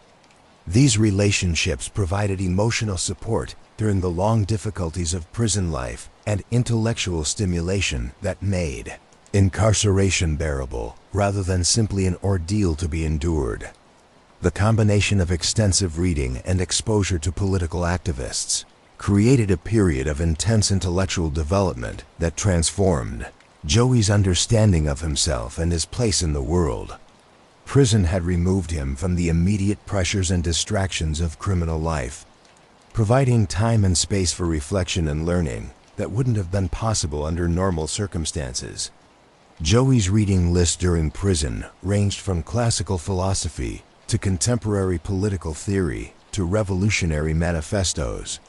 These relationships provided emotional support during the long difficulties of prison life and intellectual stimulation that made incarceration bearable, rather than simply an ordeal to be endured. The combination of extensive reading and exposure to political activists created a period of intense intellectual development that transformed Joey's understanding of himself and his place in the world. Prison had removed him from the immediate pressures and distractions of criminal life, providing time and space for reflection and learning that wouldn't have been possible under normal circumstances. Joey's reading list during prison ranged from classical philosophy to contemporary political theory to revolutionary manifestos.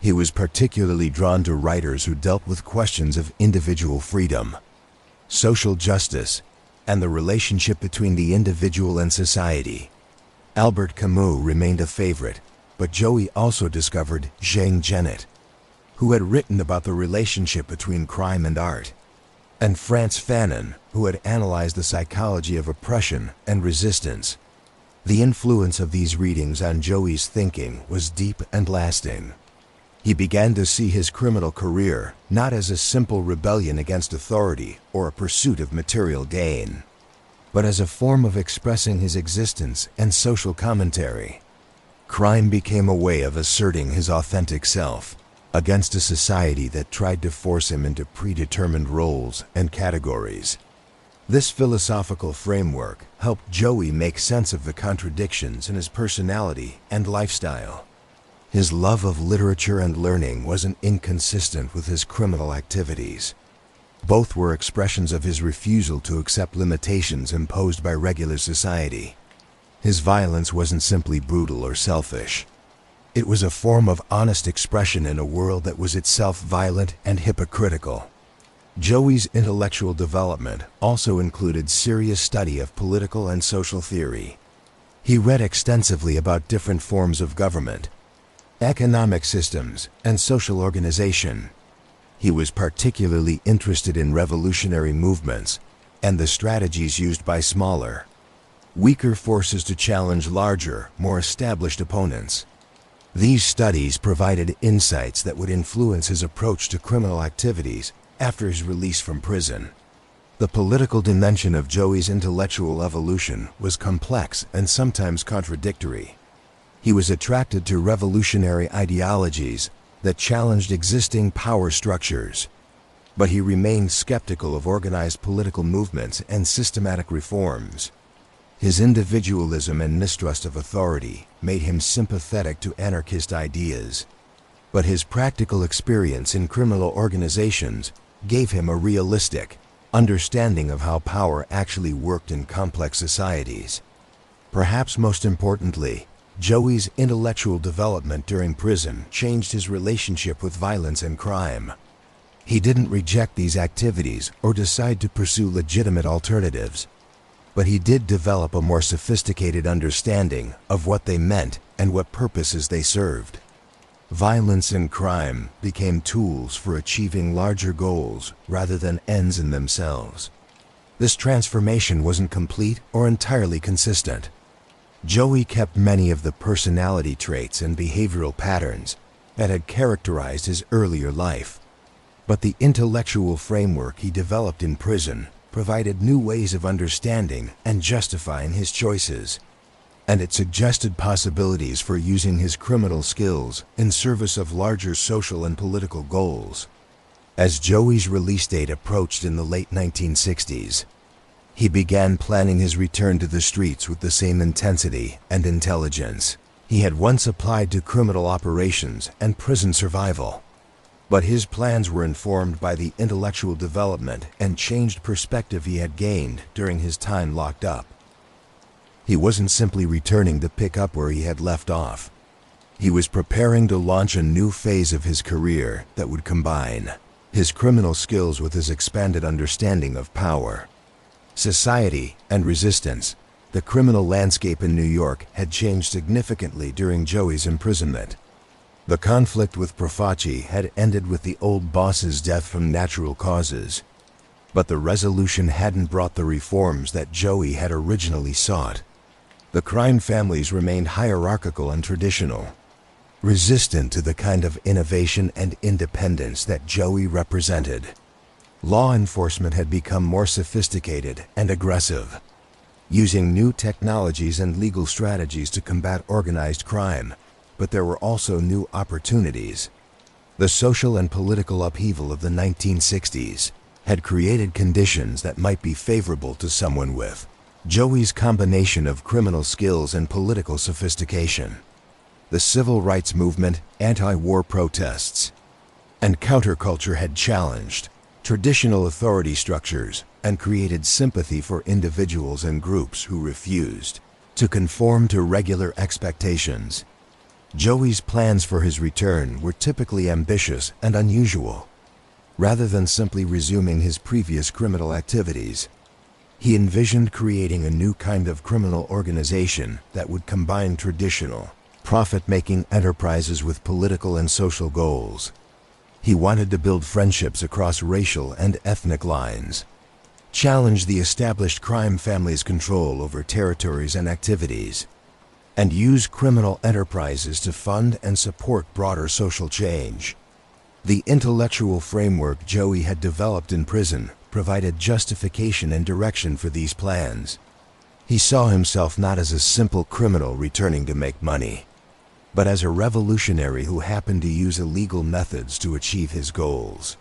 He was particularly drawn to writers who dealt with questions of individual freedom, social justice, and the relationship between the individual and society. Albert Camus remained a favorite, but Joey also discovered Jean Genet, who had written about the relationship between crime and art, and Frantz Fanon, who had analyzed the psychology of oppression and resistance. The influence of these readings on Joey's thinking was deep and lasting. He began to see his criminal career not as a simple rebellion against authority or a pursuit of material gain, but as a form of expressing his existence and social commentary. Crime became a way of asserting his authentic self against a society that tried to force him into predetermined roles and categories. This philosophical framework helped Joey make sense of the contradictions in his personality and lifestyle. His love of literature and learning wasn't inconsistent with his criminal activities. Both were expressions of his refusal to accept limitations imposed by regular society. His violence wasn't simply brutal or selfish. It was a form of honest expression in a world that was itself violent and hypocritical. Joey's intellectual development also included serious study of political and social theory. He read extensively about different forms of government, economic systems, and social organization. He was particularly interested in revolutionary movements and the strategies used by smaller, weaker forces to challenge larger, more established opponents. These studies provided insights that would influence his approach to criminal activities after his release from prison. The political dimension of Joey's intellectual evolution was complex and sometimes contradictory. He was attracted to revolutionary ideologies that challenged existing power structures, but he remained skeptical of organized political movements and systematic reforms. His individualism and mistrust of authority made him sympathetic to anarchist ideas. But his practical experience in criminal organizations gave him a realistic understanding of how power actually worked in complex societies. Perhaps most importantly, Joey's intellectual development during prison changed his relationship with violence and crime. He didn't reject these activities or decide to pursue legitimate alternatives, but he did develop a more sophisticated understanding of what they meant and what purposes they served. Violence and crime became tools for achieving larger goals rather than ends in themselves. This transformation wasn't complete or entirely consistent. Joey kept many of the personality traits and behavioral patterns that had characterized his earlier life, but the intellectual framework he developed in prison provided new ways of understanding and justifying his choices, and it suggested possibilities for using his criminal skills in service of larger social and political goals. As Joey's release date approached in the late 1960s, he began planning his return to the streets with the same intensity and intelligence he had once applied to criminal operations and prison survival. But his plans were informed by the intellectual development and changed perspective he had gained during his time locked up. He wasn't simply returning to pick up where he had left off. He was preparing to launch a new phase of his career that would combine his criminal skills with his expanded understanding of power, society, and resistance. The criminal landscape in New York had changed significantly during Joey's imprisonment. The conflict with Profaci had ended with the old boss's death from natural causes, but the resolution hadn't brought the reforms that Joey had originally sought. The crime families remained hierarchical and traditional, resistant to the kind of innovation and independence that Joey represented. Law enforcement had become more sophisticated and aggressive, using new technologies and legal strategies to combat organized crime, but there were also new opportunities. The social and political upheaval of the 1960s had created conditions that might be favorable to someone with Joey's combination of criminal skills and political sophistication. The civil rights movement, anti-war protests, and counterculture had challenged traditional authority structures and created sympathy for individuals and groups who refused to conform to regular expectations. Joey's plans for his return were typically ambitious and unusual. Rather than simply resuming his previous criminal activities, he envisioned creating a new kind of criminal organization that would combine traditional, profit-making enterprises with political and social goals. He wanted to build friendships across racial and ethnic lines, challenge the established crime family's control over territories and activities, and use criminal enterprises to fund and support broader social change. The intellectual framework Joey had developed in prison provided justification and direction for these plans. He saw himself not as a simple criminal returning to make money, but as a revolutionary who happened to use illegal methods to achieve his goals.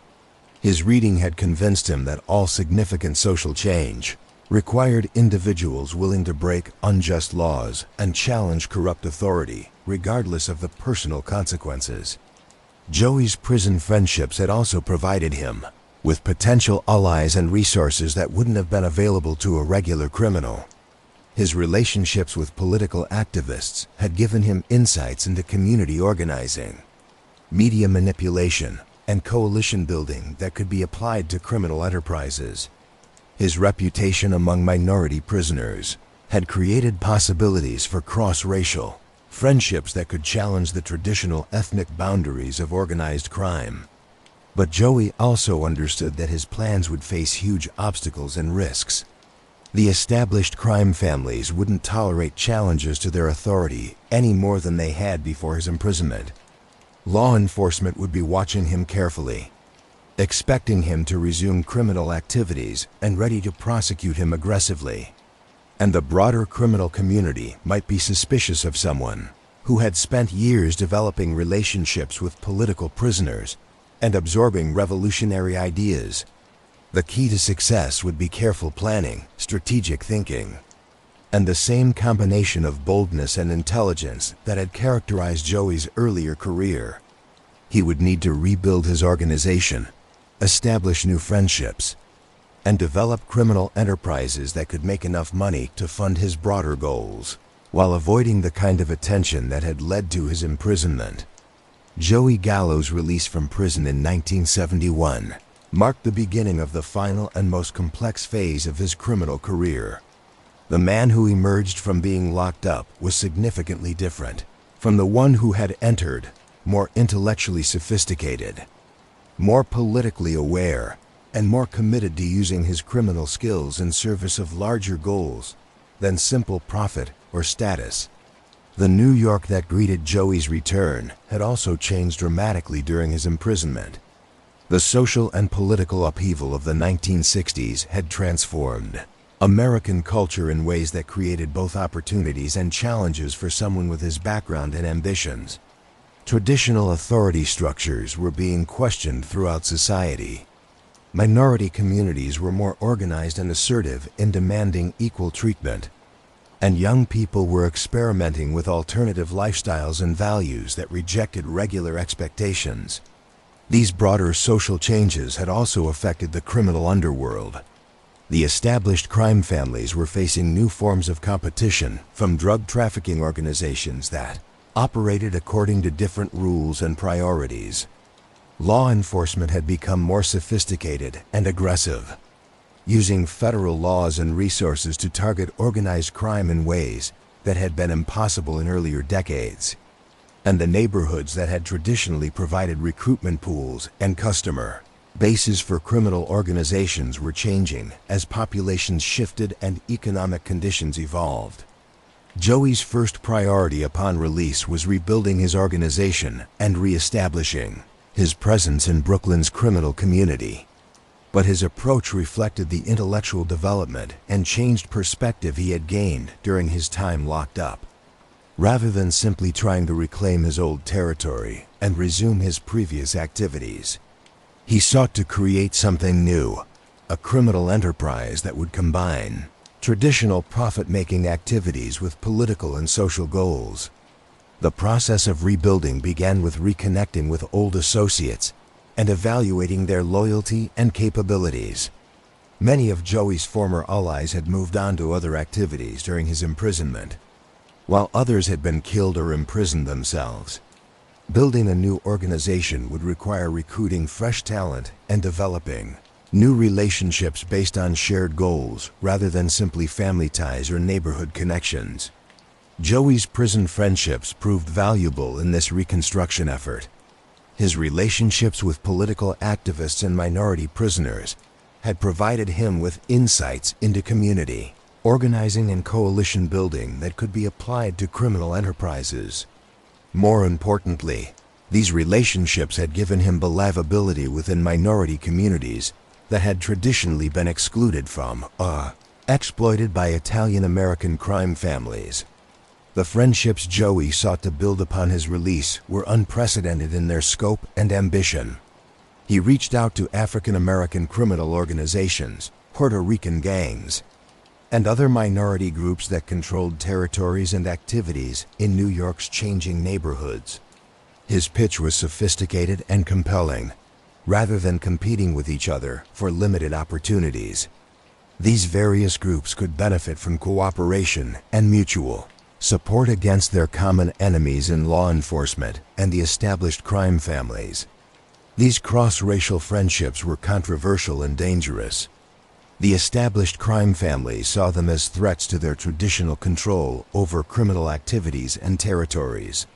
His reading had convinced him that all significant social change required individuals willing to break unjust laws and challenge corrupt authority, regardless of the personal consequences. Joey's prison friendships had also provided him with potential allies and resources that wouldn't have been available to a regular criminal. His relationships with political activists had given him insights into community organizing, media manipulation, and coalition building that could be applied to criminal enterprises. His reputation among minority prisoners had created possibilities for cross-racial friendships that could challenge the traditional ethnic boundaries of organized crime. But Joey also understood that his plans would face huge obstacles and risks. The established crime families wouldn't tolerate challenges to their authority any more than they had before his imprisonment. Law enforcement would be watching him carefully, expecting him to resume criminal activities and ready to prosecute him aggressively. And the broader criminal community might be suspicious of someone who had spent years developing relationships with political prisoners and absorbing revolutionary ideas. The key to success would be careful planning, strategic thinking, and the same combination of boldness and intelligence that had characterized Joey's earlier career. He would need to rebuild his organization, establish new friendships, and develop criminal enterprises that could make enough money to fund his broader goals, while avoiding the kind of attention that had led to his imprisonment. Joey Gallo's release from prison in 1971 marked the beginning of the final and most complex phase of his criminal career. The man who emerged from being locked up was significantly different from the one who had entered, more intellectually sophisticated, more politically aware, and more committed to using his criminal skills in service of larger goals than simple profit or status. The New York that greeted Joey's return had also changed dramatically during his imprisonment. The social and political upheaval of the 1960s had transformed American culture in ways that created both opportunities and challenges for someone with his background and ambitions. Traditional authority structures were being questioned throughout society. Minority communities were more organized and assertive in demanding equal treatment, and young people were experimenting with alternative lifestyles and values that rejected regular expectations. These broader social changes had also affected the criminal underworld. The established crime families were facing new forms of competition from drug trafficking organizations that operated according to different rules and priorities. Law enforcement had become more sophisticated and aggressive, using federal laws and resources to target organized crime in ways that had been impossible in earlier decades. And the neighborhoods that had traditionally provided recruitment pools and customer bases for criminal organizations were changing as populations shifted and economic conditions evolved. Joey's first priority upon release was rebuilding his organization and reestablishing his presence in Brooklyn's criminal community. But his approach reflected the intellectual development and changed perspective he had gained during his time locked up. Rather than simply trying to reclaim his old territory and resume his previous activities, he sought to create something new, a criminal enterprise that would combine traditional profit-making activities with political and social goals. The process of rebuilding began with reconnecting with old associates and evaluating their loyalty and capabilities. Many of Joey's former allies had moved on to other activities during his imprisonment, while others had been killed or imprisoned themselves. Building a new organization would require recruiting fresh talent and developing new relationships based on shared goals rather than simply family ties or neighborhood connections. Joey's prison friendships proved valuable in this reconstruction effort. His relationships with political activists and minority prisoners had provided him with insights into community organizing and coalition building that could be applied to criminal enterprises. More importantly, these relationships had given him believability within minority communities that had traditionally been excluded from, exploited by Italian-American crime families. The friendships Joey sought to build upon his release were unprecedented in their scope and ambition. He reached out to African-American criminal organizations, Puerto Rican gangs, and other minority groups that controlled territories and activities in New York's changing neighborhoods. His pitch was sophisticated and compelling, rather than competing with each other for limited opportunities. These various groups could benefit from cooperation and mutual support against their common enemies in law enforcement and the established crime families. These cross-racial friendships were controversial and dangerous. The established crime families saw them as threats to their traditional control over criminal activities and territories.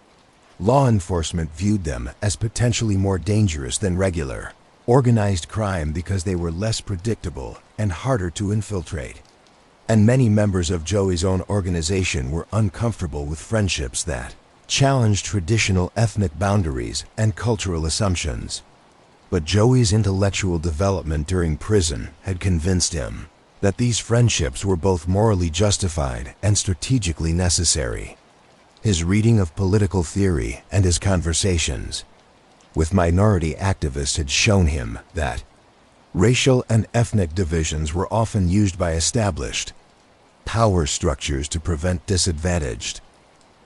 Law enforcement viewed them as potentially more dangerous than regular, organized crime because they were less predictable and harder to infiltrate. And many members of Joey's own organization were uncomfortable with friendships that challenged traditional ethnic boundaries and cultural assumptions. But Joey's intellectual development during prison had convinced him that these friendships were both morally justified and strategically necessary. His reading of political theory and his conversations with minority activists had shown him that racial and ethnic divisions were often used by established power structures to prevent disadvantaged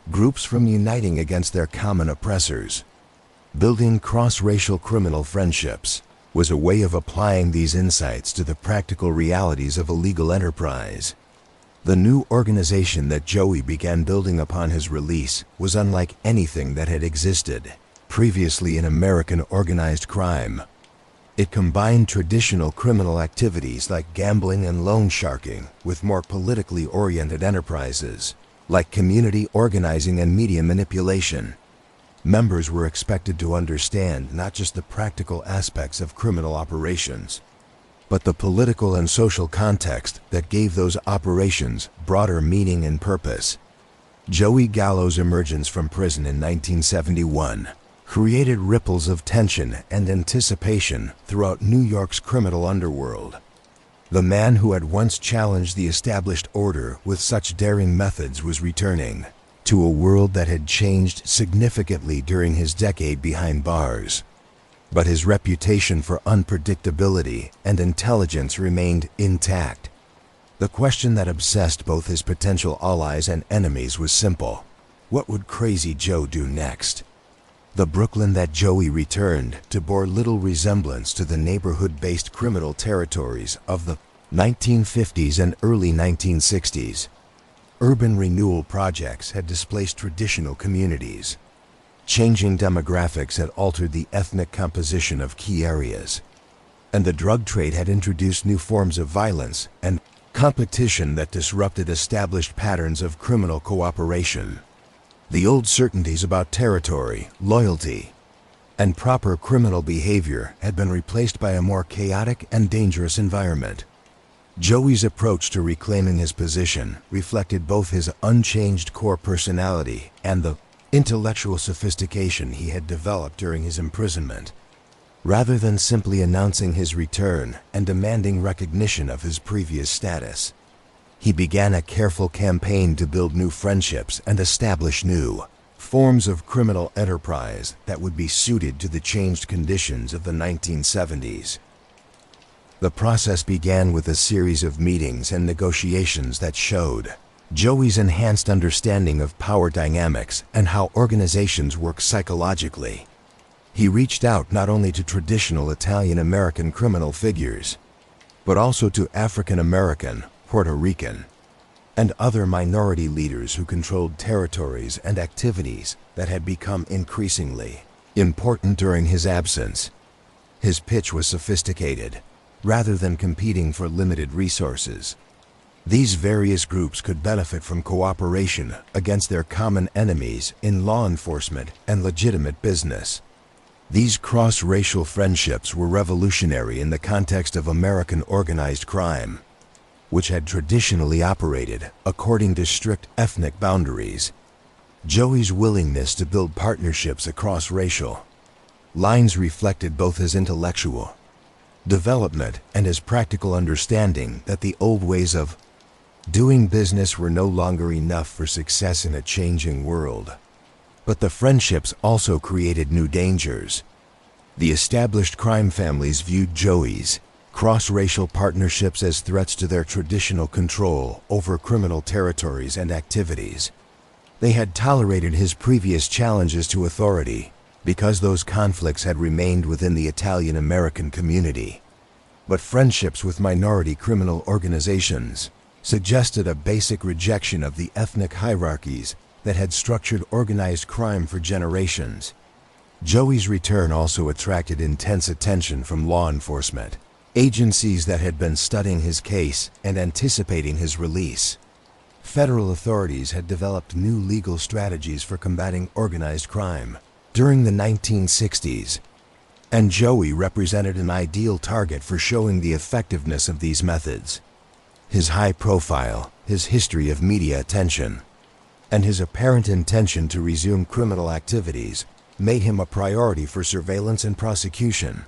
groups from uniting against their common oppressors. Building cross-racial criminal friendships was a way of applying these insights to the practical realities of a legal enterprise. The new organization that Joey began building upon his release was unlike anything that had existed previously in American organized crime. It combined traditional criminal activities like gambling and loan sharking with more politically oriented enterprises, like community organizing and media manipulation. Members were expected to understand not just the practical aspects of criminal operations, but the political and social context that gave those operations broader meaning and purpose. Joey Gallo's emergence from prison in 1971 created ripples of tension and anticipation throughout New York's criminal underworld. The man who had once challenged the established order with such daring methods was returning to a world that had changed significantly during his decade behind bars. But his reputation for unpredictability and intelligence remained intact. The question that obsessed both his potential allies and enemies was simple. What would Crazy Joe do next? The Brooklyn that Joey returned to bore little resemblance to the neighborhood-based criminal territories of the 1950s and early 1960s. Urban renewal projects had displaced traditional communities. Changing demographics had altered the ethnic composition of key areas. And the drug trade had introduced new forms of violence and competition that disrupted established patterns of criminal cooperation. The old certainties about territory, loyalty, and proper criminal behavior had been replaced by a more chaotic and dangerous environment. Joey's approach to reclaiming his position reflected both his unchanged core personality and the intellectual sophistication he had developed during his imprisonment. Rather than simply announcing his return and demanding recognition of his previous status, he began a careful campaign to build new friendships and establish new forms of criminal enterprise that would be suited to the changed conditions of the 1970s. The process began with a series of meetings and negotiations that showed Joey's enhanced understanding of power dynamics and how organizations work psychologically. He reached out not only to traditional Italian-American criminal figures, but also to African-American, Puerto Rican, and other minority leaders who controlled territories and activities that had become increasingly important during his absence. His pitch was sophisticated. Rather than competing for limited resources, these various groups could benefit from cooperation against their common enemies in law enforcement and legitimate business. These cross-racial friendships were revolutionary in the context of American organized crime, which had traditionally operated according to strict ethnic boundaries. Joey's willingness to build partnerships across racial lines reflected both his intellectual development and his practical understanding that the old ways of doing business were no longer enough for success in a changing world. But the friendships also created new dangers. The established crime families viewed Joey's cross-racial partnerships as threats to their traditional control over criminal territories and activities. They had tolerated his previous challenges to authority because those conflicts had remained within the Italian-American community. But friendships with minority criminal organizations suggested a basic rejection of the ethnic hierarchies that had structured organized crime for generations. Joey's return also attracted intense attention from law enforcement agencies that had been studying his case and anticipating his release. Federal authorities had developed new legal strategies for combating organized crime during the 1960s, and Joey represented an ideal target for showing the effectiveness of these methods. His high profile, his history of media attention, and his apparent intention to resume criminal activities made him a priority for surveillance and prosecution.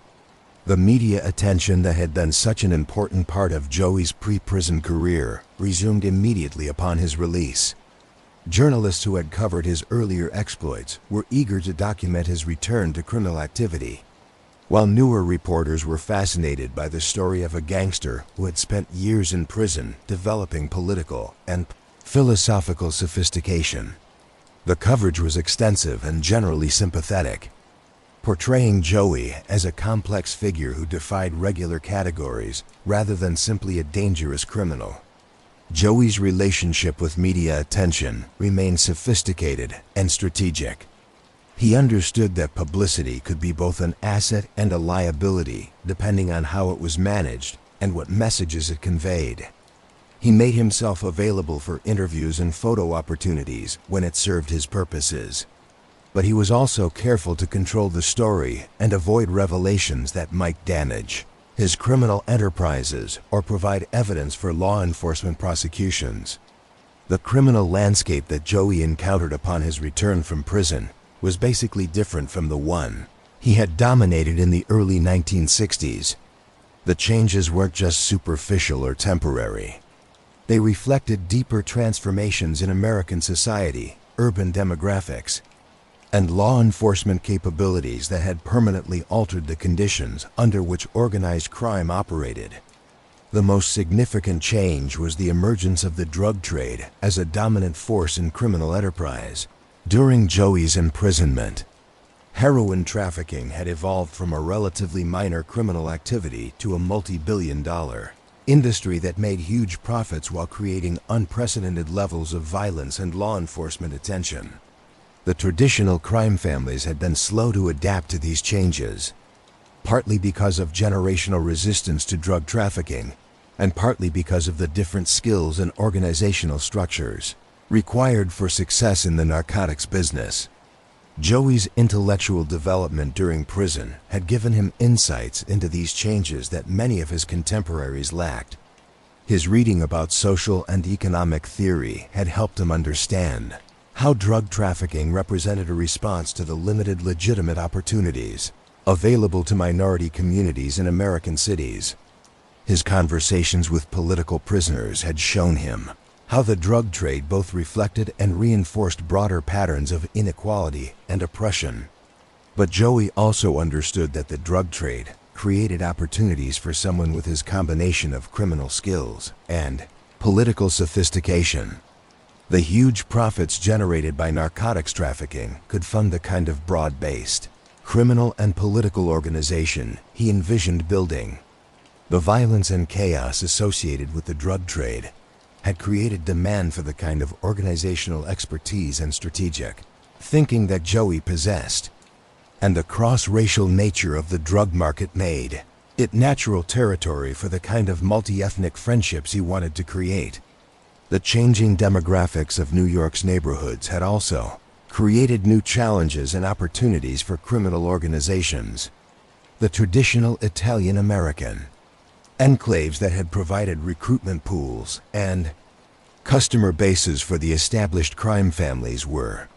The media attention that had been such an important part of Joey's pre-prison career resumed immediately upon his release. Journalists who had covered his earlier exploits were eager to document his return to criminal activity, while newer reporters were fascinated by the story of a gangster who had spent years in prison developing political and philosophical sophistication. The coverage was extensive and generally sympathetic. portraying Joey as a complex figure who defied regular categories rather than simply a dangerous criminal. Joey's relationship with media attention remained sophisticated and strategic. He understood that publicity could be both an asset and a liability, depending on how it was managed and what messages it conveyed. He made himself available for interviews and photo opportunities when it served his purposes. But he was also careful to control the story and avoid revelations that might damage his criminal enterprises or provide evidence for law enforcement prosecutions. The criminal landscape that Joey encountered upon his return from prison was basically different from the one he had dominated in the early 1960s. The changes weren't just superficial or temporary. They reflected deeper transformations in American society, urban demographics, and law enforcement capabilities that had permanently altered the conditions under which organized crime operated. The most significant change was the emergence of the drug trade as a dominant force in criminal enterprise. During Joey's imprisonment, heroin trafficking had evolved from a relatively minor criminal activity to a multi-billion-dollar industry that made huge profits while creating unprecedented levels of violence and law enforcement attention. The traditional crime families had been slow to adapt to these changes, partly because of generational resistance to drug trafficking, and partly because of the different skills and organizational structures required for success in the narcotics business. Joey's intellectual development during prison had given him insights into these changes that many of his contemporaries lacked. His reading about social and economic theory had helped him understand how drug trafficking represented a response to the limited legitimate opportunities available to minority communities in American cities. His conversations with political prisoners had shown him how the drug trade both reflected and reinforced broader patterns of inequality and oppression. But Joey also understood that the drug trade created opportunities for someone with his combination of criminal skills and political sophistication. The huge profits generated by narcotics trafficking could fund the kind of broad-based criminal and political organization he envisioned building. The violence and chaos associated with the drug trade had created demand for the kind of organizational expertise and strategic thinking that Joey possessed, and the cross-racial nature of the drug market made it natural territory for the kind of multi-ethnic friendships he wanted to create. The changing demographics of New York's neighborhoods had also created new challenges and opportunities for criminal organizations. The traditional Italian-American enclaves that had provided recruitment pools and customer bases for the established crime families were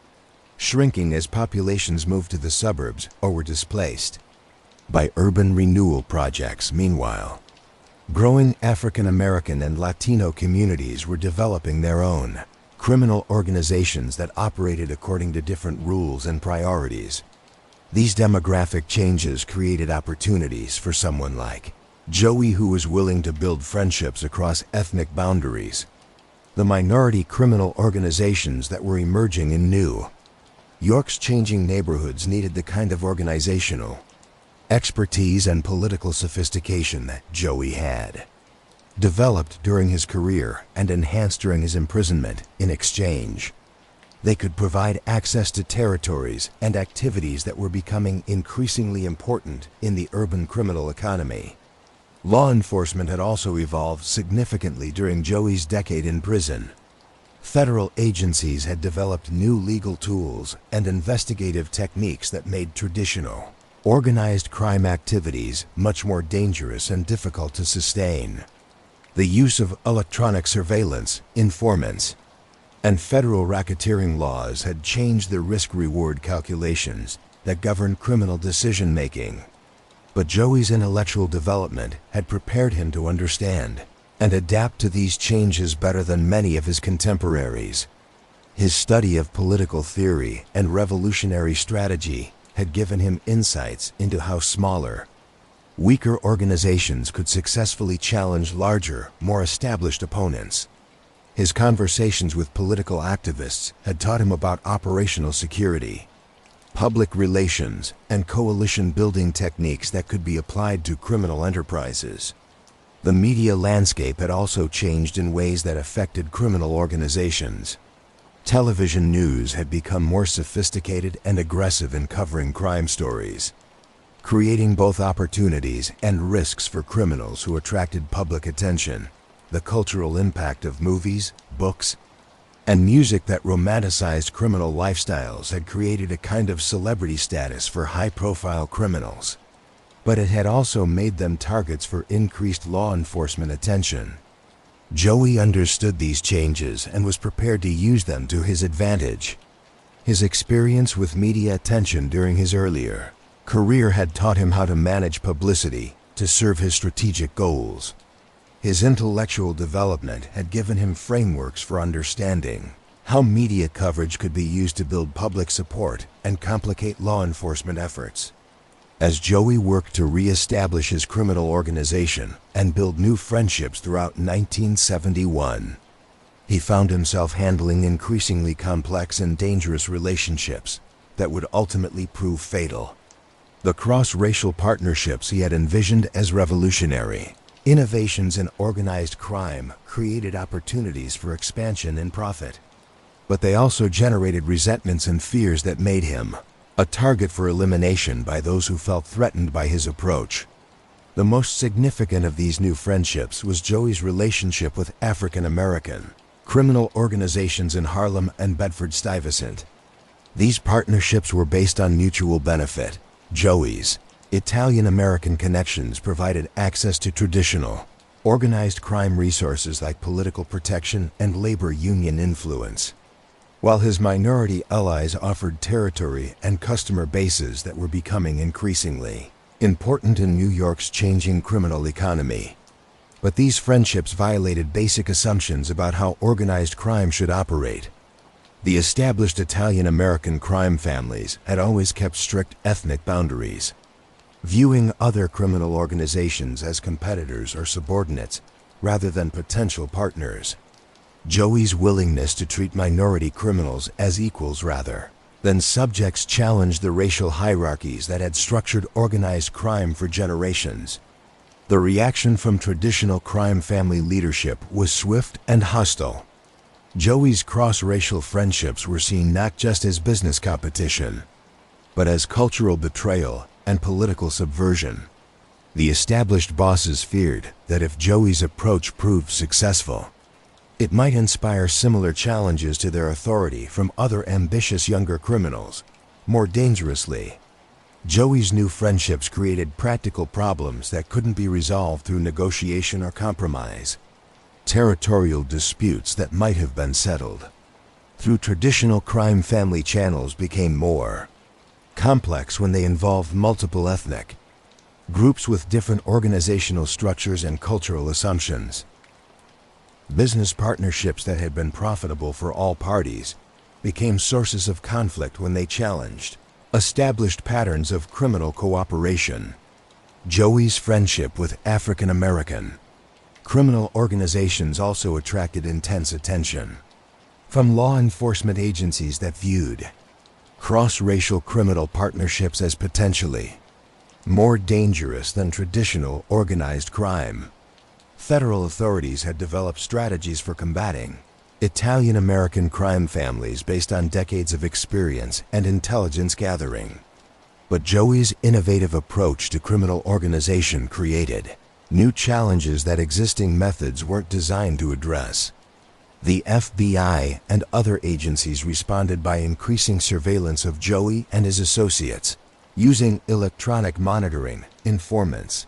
shrinking as populations moved to the suburbs or were displaced by urban renewal projects. Meanwhile, growing African American and Latino communities were developing their own criminal organizations that operated according to different rules and priorities. These demographic changes created opportunities for someone like Joey, who was willing to build friendships across ethnic boundaries. The minority criminal organizations that were emerging in New York's changing neighborhoods needed the kind of organizational expertise and political sophistication that Joey had developed during his career and enhanced during his imprisonment. In exchange, they could provide access to territories and activities that were becoming increasingly important in the urban criminal economy. Law enforcement had also evolved significantly during Joey's decade in prison. Federal agencies had developed new legal tools and investigative techniques that made traditional, organized crime activities much more dangerous and difficult to sustain. The use of electronic surveillance, informants, and federal racketeering laws had changed the risk-reward calculations that governed criminal decision-making. But Joey's intellectual development had prepared him to understand and adapt to these changes better than many of his contemporaries. His study of political theory and revolutionary strategy had given him insights into how smaller, weaker organizations could successfully challenge larger, more established opponents. His conversations with political activists had taught him about operational security, public relations, and coalition-building techniques that could be applied to criminal enterprises. The media landscape had also changed in ways that affected criminal organizations. Television news had become more sophisticated and aggressive in covering crime stories, creating both opportunities and risks for criminals who attracted public attention. The cultural impact of movies, books, and music that romanticized criminal lifestyles had created a kind of celebrity status for high-profile criminals. But it had also made them targets for increased law enforcement attention. Joey understood these changes and was prepared to use them to his advantage. His experience with media attention during his earlier career had taught him how to manage publicity to serve his strategic goals. His intellectual development had given him frameworks for understanding how media coverage could be used to build public support and complicate law enforcement efforts. As Joey worked to re-establish his criminal organization and build new friendships throughout 1971, he found himself handling increasingly complex and dangerous relationships that would ultimately prove fatal. The cross-racial partnerships he had envisioned as revolutionary innovations in organized crime created opportunities for expansion and profit. But they also generated resentments and fears that made him a target for elimination by those who felt threatened by his approach. The most significant of these new friendships was Joey's relationship with African American criminal organizations in Harlem and Bedford-Stuyvesant. These partnerships were based on mutual benefit. Joey's Italian-American connections provided access to traditional, organized crime resources like political protection and labor union influence, while his minority allies offered territory and customer bases that were becoming increasingly important in New York's changing criminal economy. But these friendships violated basic assumptions about how organized crime should operate. The established Italian-American crime families had always kept strict ethnic boundaries, viewing other criminal organizations as competitors or subordinates rather than potential partners. Joey's willingness to treat minority criminals as equals rather than subjects challenged the racial hierarchies that had structured organized crime for generations. The reaction from traditional crime family leadership was swift and hostile. Joey's cross-racial friendships were seen not just as business competition, but as cultural betrayal and political subversion. The established bosses feared that if Joey's approach proved successful, it might inspire similar challenges to their authority from other ambitious younger criminals. More dangerously, Joey's new friendships created practical problems that couldn't be resolved through negotiation or compromise. Territorial disputes that might have been settled through traditional crime family channels became more complex when they involved multiple ethnic groups with different organizational structures and cultural assumptions. Business partnerships that had been profitable for all parties became sources of conflict when they challenged established patterns of criminal cooperation. Joey's friendship with African American criminal organizations also attracted intense attention from law enforcement agencies that viewed cross-racial criminal partnerships as potentially more dangerous than traditional organized crime. Federal authorities had developed strategies for combating Italian-American crime families based on decades of experience and intelligence gathering. But Joey's innovative approach to criminal organization created new challenges that existing methods weren't designed to address. The FBI and other agencies responded by increasing surveillance of Joey and his associates, using electronic monitoring, informants,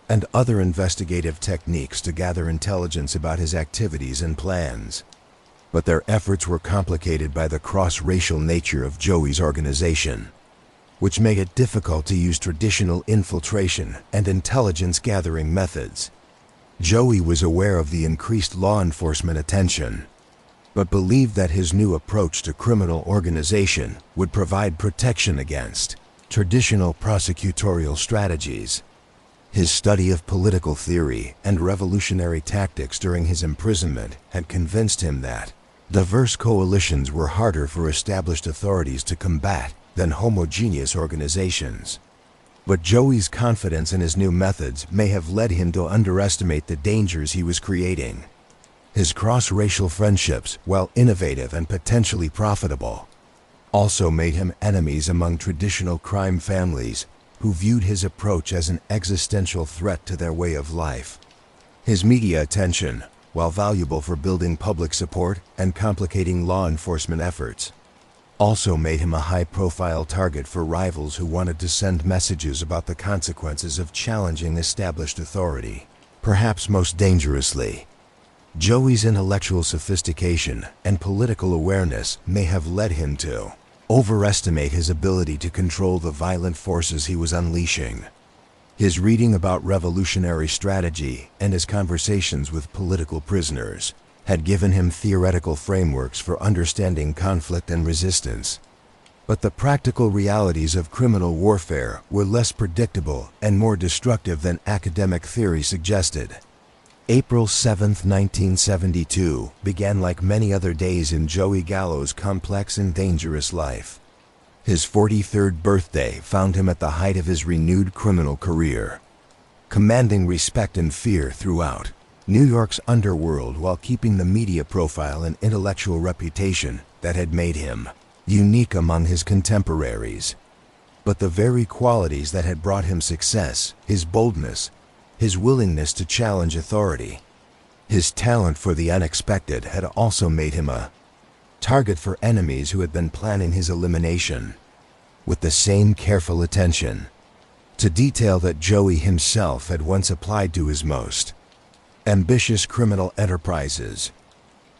and other investigative techniques to gather intelligence about his activities and plans. But their efforts were complicated by the cross-racial nature of Joey's organization, which made it difficult to use traditional infiltration and intelligence-gathering methods. Joey was aware of the increased law enforcement attention, but believed that his new approach to criminal organization would provide protection against traditional prosecutorial strategies. His study of political theory and revolutionary tactics during his imprisonment had convinced him that diverse coalitions were harder for established authorities to combat than homogeneous organizations. But Joey's confidence in his new methods may have led him to underestimate the dangers he was creating. His cross-racial friendships, while innovative and potentially profitable, also made him enemies among traditional crime families who viewed his approach as an existential threat to their way of life. His media attention, while valuable for building public support and complicating law enforcement efforts, also made him a high-profile target for rivals who wanted to send messages about the consequences of challenging established authority. Perhaps most dangerously, Joey's intellectual sophistication and political awareness may have led him to overestimate his ability to control the violent forces he was unleashing. His reading about revolutionary strategy and his conversations with political prisoners had given him theoretical frameworks for understanding conflict and resistance. But the practical realities of criminal warfare were less predictable and more destructive than academic theory suggested. April 7, 1972 began like many other days in Joey Gallo's complex and dangerous life. His 43rd birthday found him at the height of his renewed criminal career, commanding respect and fear throughout New York's underworld while keeping the media profile and intellectual reputation that had made him unique among his contemporaries. But the very qualities that had brought him success, his boldness, his willingness to challenge authority, his talent for the unexpected, had also made him a target for enemies who had been planning his elimination, with the same careful attention to detail that Joey himself had once applied to his most ambitious criminal enterprises.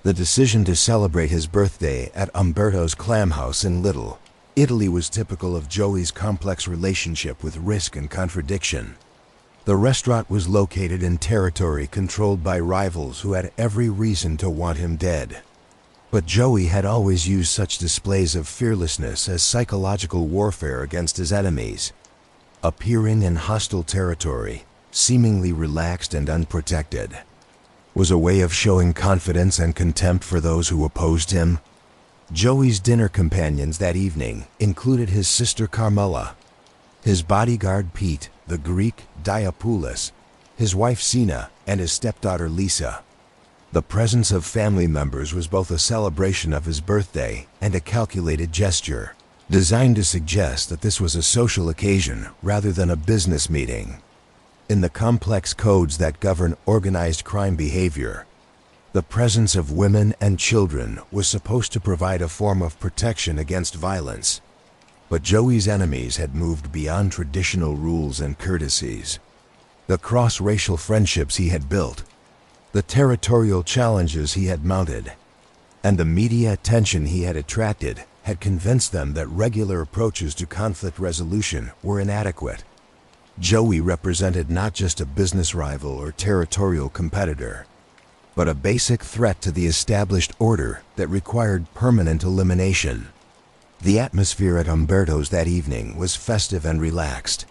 The decision to celebrate his birthday at Umberto's Clam House in Little Italy was typical of Joey's complex relationship with risk and contradiction. The restaurant was located in territory controlled by rivals who had every reason to want him dead. But Joey had always used such displays of fearlessness as psychological warfare against his enemies. Appearing in hostile territory, seemingly relaxed and unprotected, was a way of showing confidence and contempt for those who opposed him. Joey's dinner companions that evening included his sister Carmela, his bodyguard Pete, the Greek Diapoulos, his wife Sina, and his stepdaughter Lisa. The presence of family members was both a celebration of his birthday and a calculated gesture, designed to suggest that this was a social occasion rather than a business meeting. In the complex codes that govern organized crime behavior, the presence of women and children was supposed to provide a form of protection against violence. But Joey's enemies had moved beyond traditional rules and courtesies. The cross-racial friendships he had built, the territorial challenges he had mounted, and the media attention he had attracted had convinced them that regular approaches to conflict resolution were inadequate. Joey represented not just a business rival or territorial competitor, but a basic threat to the established order that required permanent elimination. The atmosphere at Umberto's that evening was festive and relaxed,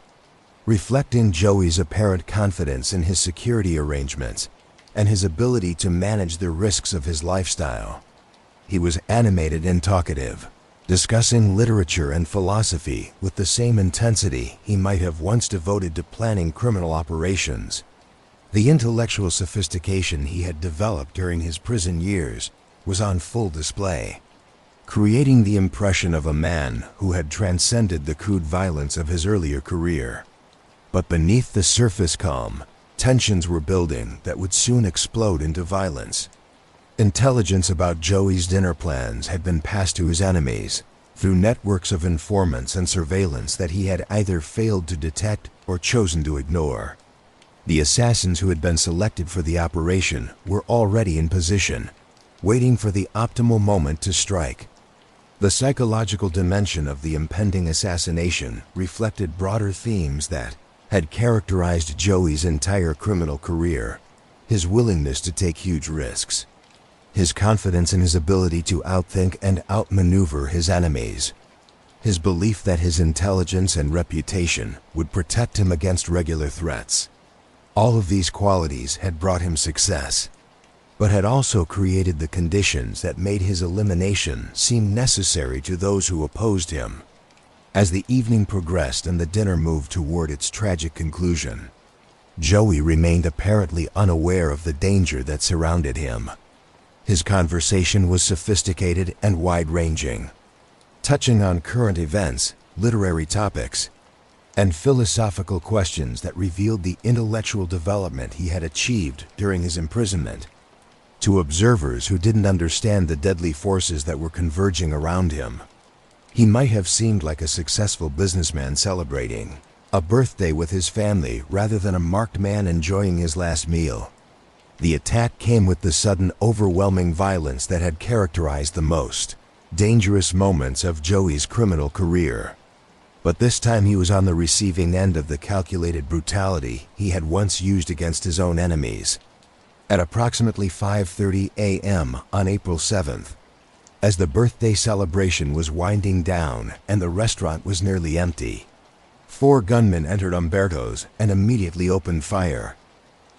reflecting Joey's apparent confidence in his security arrangements and his ability to manage the risks of his lifestyle. He was animated and talkative, discussing literature and philosophy with the same intensity he might have once devoted to planning criminal operations. The intellectual sophistication he had developed during his prison years was on full display, creating the impression of a man who had transcended the crude violence of his earlier career. But beneath the surface calm, tensions were building that would soon explode into violence. Intelligence about Joey's dinner plans had been passed to his enemies through networks of informants and surveillance that he had either failed to detect or chosen to ignore. The assassins who had been selected for the operation were already in position, waiting for the optimal moment to strike. The psychological dimension of the impending assassination reflected broader themes that had characterized Joey's entire criminal career: his willingness to take huge risks, his confidence in his ability to outthink and outmaneuver his enemies, his belief that his intelligence and reputation would protect him against regular threats. All of these qualities had brought him success, but had also created the conditions that made his elimination seem necessary to those who opposed him. As the evening progressed and the dinner moved toward its tragic conclusion, Joey remained apparently unaware of the danger that surrounded him. His conversation was sophisticated and wide-ranging, touching on current events, literary topics, and philosophical questions that revealed the intellectual development he had achieved during his imprisonment. To observers who didn't understand the deadly forces that were converging around him, he might have seemed like a successful businessman celebrating a birthday with his family rather than a marked man enjoying his last meal. The attack came with the sudden, overwhelming violence that had characterized the most dangerous moments of Joey's criminal career. But this time he was on the receiving end of the calculated brutality he had once used against his own enemies. At approximately 5:30 a.m. on April 7th, as the birthday celebration was winding down and the restaurant was nearly empty, 4 gunmen entered Umberto's and immediately opened fire.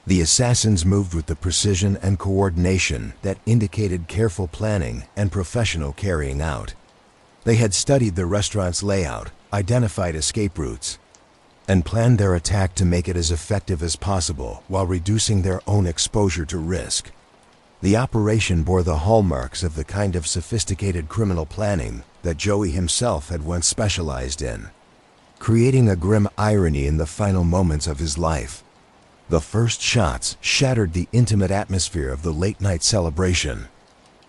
The assassins moved with the precision and coordination that indicated careful planning and professional carrying out. They had studied the restaurant's layout, identified escape routes, and planned their attack to make it as effective as possible while reducing their own exposure to risk. The operation bore the hallmarks of the kind of sophisticated criminal planning that Joey himself had once specialized in, creating a grim irony in the final moments of his life. The first shots shattered the intimate atmosphere of the late-night celebration,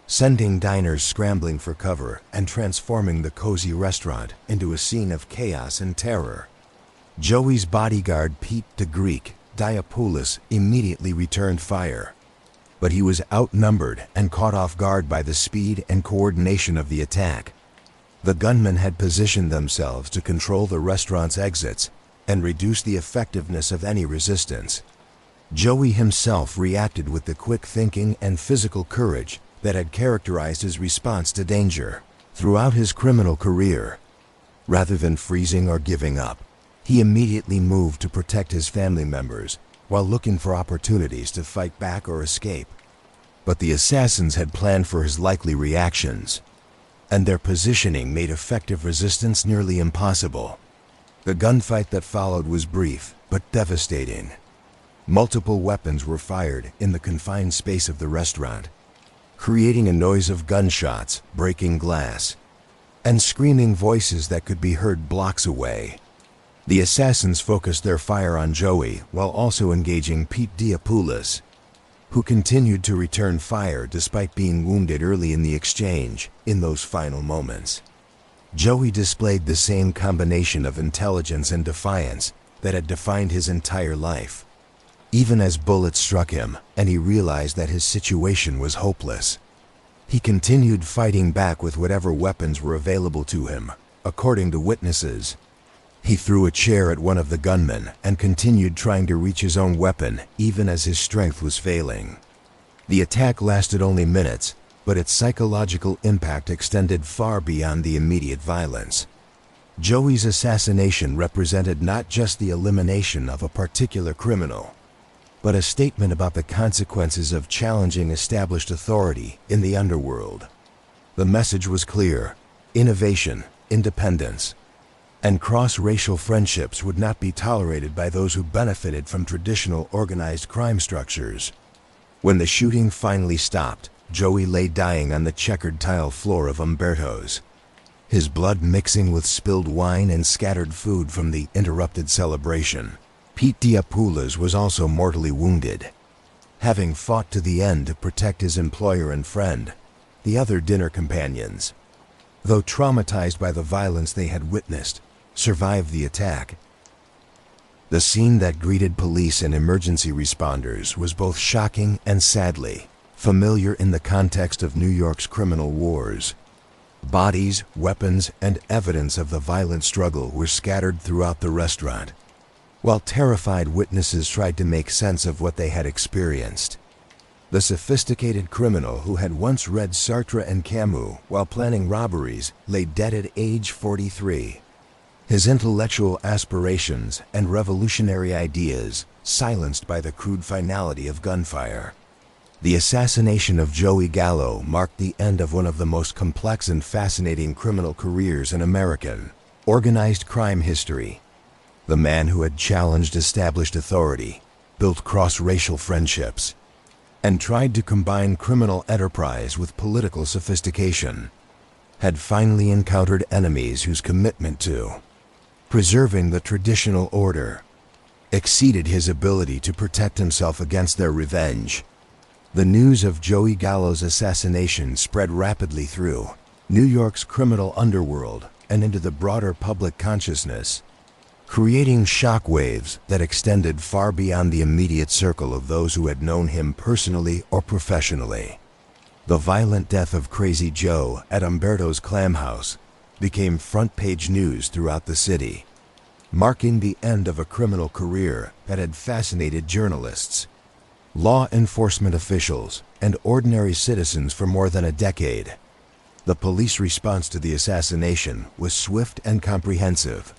sending diners scrambling for cover and transforming the cozy restaurant into a scene of chaos and terror. Joey's bodyguard Pete the Greek Diapoulos immediately returned fire, but he was outnumbered and caught off guard by the speed and coordination of the attack. The gunmen had positioned themselves to control the restaurant's exits and reduce the effectiveness of any resistance. Joey himself reacted with the quick thinking and physical courage that had characterized his response to danger throughout his criminal career. Rather than freezing or giving up, he immediately moved to protect his family members while looking for opportunities to fight back or escape. But the assassins had planned for his likely reactions, and their positioning made effective resistance nearly impossible. The gunfight that followed was brief but devastating. Multiple weapons were fired in the confined space of the restaurant, creating a noise of gunshots, breaking glass, and screaming voices that could be heard blocks away. The assassins focused their fire on Joey while also engaging Pete Diapoulos, who continued to return fire despite being wounded early in the exchange. In those final moments, Joey displayed the same combination of intelligence and defiance that had defined his entire life. Even as bullets struck him and he realized that his situation was hopeless, he continued fighting back with whatever weapons were available to him. According to witnesses, he threw a chair at one of the gunmen and continued trying to reach his own weapon even as his strength was failing. The attack lasted only minutes, but its psychological impact extended far beyond the immediate violence. Joey's assassination represented not just the elimination of a particular criminal, but a statement about the consequences of challenging established authority in the underworld. The message was clear: innovation, independence, and cross-racial friendships would not be tolerated by those who benefited from traditional organized crime structures. When the shooting finally stopped, Joey lay dying on the checkered tile floor of Umberto's, his blood mixing with spilled wine and scattered food from the interrupted celebration. Pete Diapoulos was also mortally wounded, having fought to the end to protect his employer and friend, the other dinner companions. Though traumatized by the violence they had witnessed, survived the attack. The scene that greeted police and emergency responders was both shocking and sadly familiar in the context of New York's criminal wars. Bodies, weapons, and evidence of the violent struggle were scattered throughout the restaurant, while terrified witnesses tried to make sense of what they had experienced. The sophisticated criminal who had once read Sartre and Camus while planning robberies lay dead at age 43. His intellectual aspirations and revolutionary ideas silenced by the crude finality of gunfire. The assassination of Joey Gallo marked the end of one of the most complex and fascinating criminal careers in American Organized crime history. The man who had challenged established authority, built cross-racial friendships, and tried to combine criminal enterprise with political sophistication, had finally encountered enemies whose commitment to preserving the traditional order exceeded his ability to protect himself against their revenge. The news of Joey Gallo's assassination spread rapidly through New York's criminal underworld and into the broader public consciousness, creating shockwaves that extended far beyond the immediate circle of those who had known him personally or professionally. The violent death of Crazy Joe at Umberto's Clam House became front-page news throughout the city, marking the end of a criminal career that had fascinated journalists, law enforcement officials, and ordinary citizens for more than a decade. The police response to the assassination was swift and comprehensive,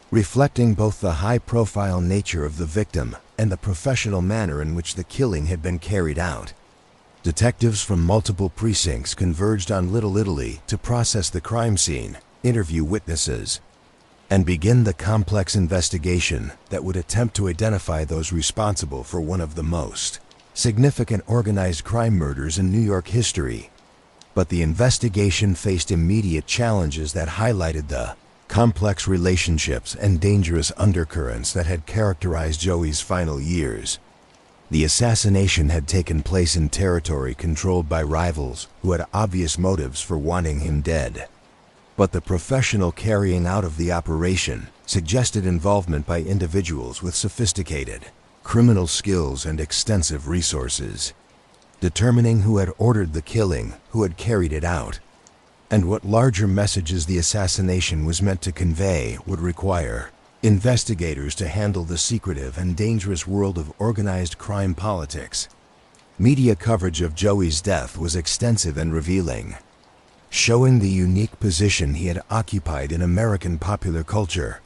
reflecting both the high-profile nature of the victim and the professional manner in which the killing had been carried out. Detectives from multiple precincts converged on Little Italy to process the crime scene, interview witnesses, and begin the complex investigation that would attempt to identify those responsible for one of the most significant organized crime murders in New York history. But the investigation faced immediate challenges that highlighted the complex relationships and dangerous undercurrents that had characterized Joey's final years. The assassination had taken place in territory controlled by rivals who had obvious motives for wanting him dead. But the professional carrying out of the operation suggested involvement by individuals with sophisticated criminal skills and extensive resources. Determining who had ordered the killing, who had carried it out, and what larger messages the assassination was meant to convey would require investigators to handle the secretive and dangerous world of organized crime politics. Media coverage of Joey's death was extensive and revealing, showing the unique position he had occupied in American popular culture.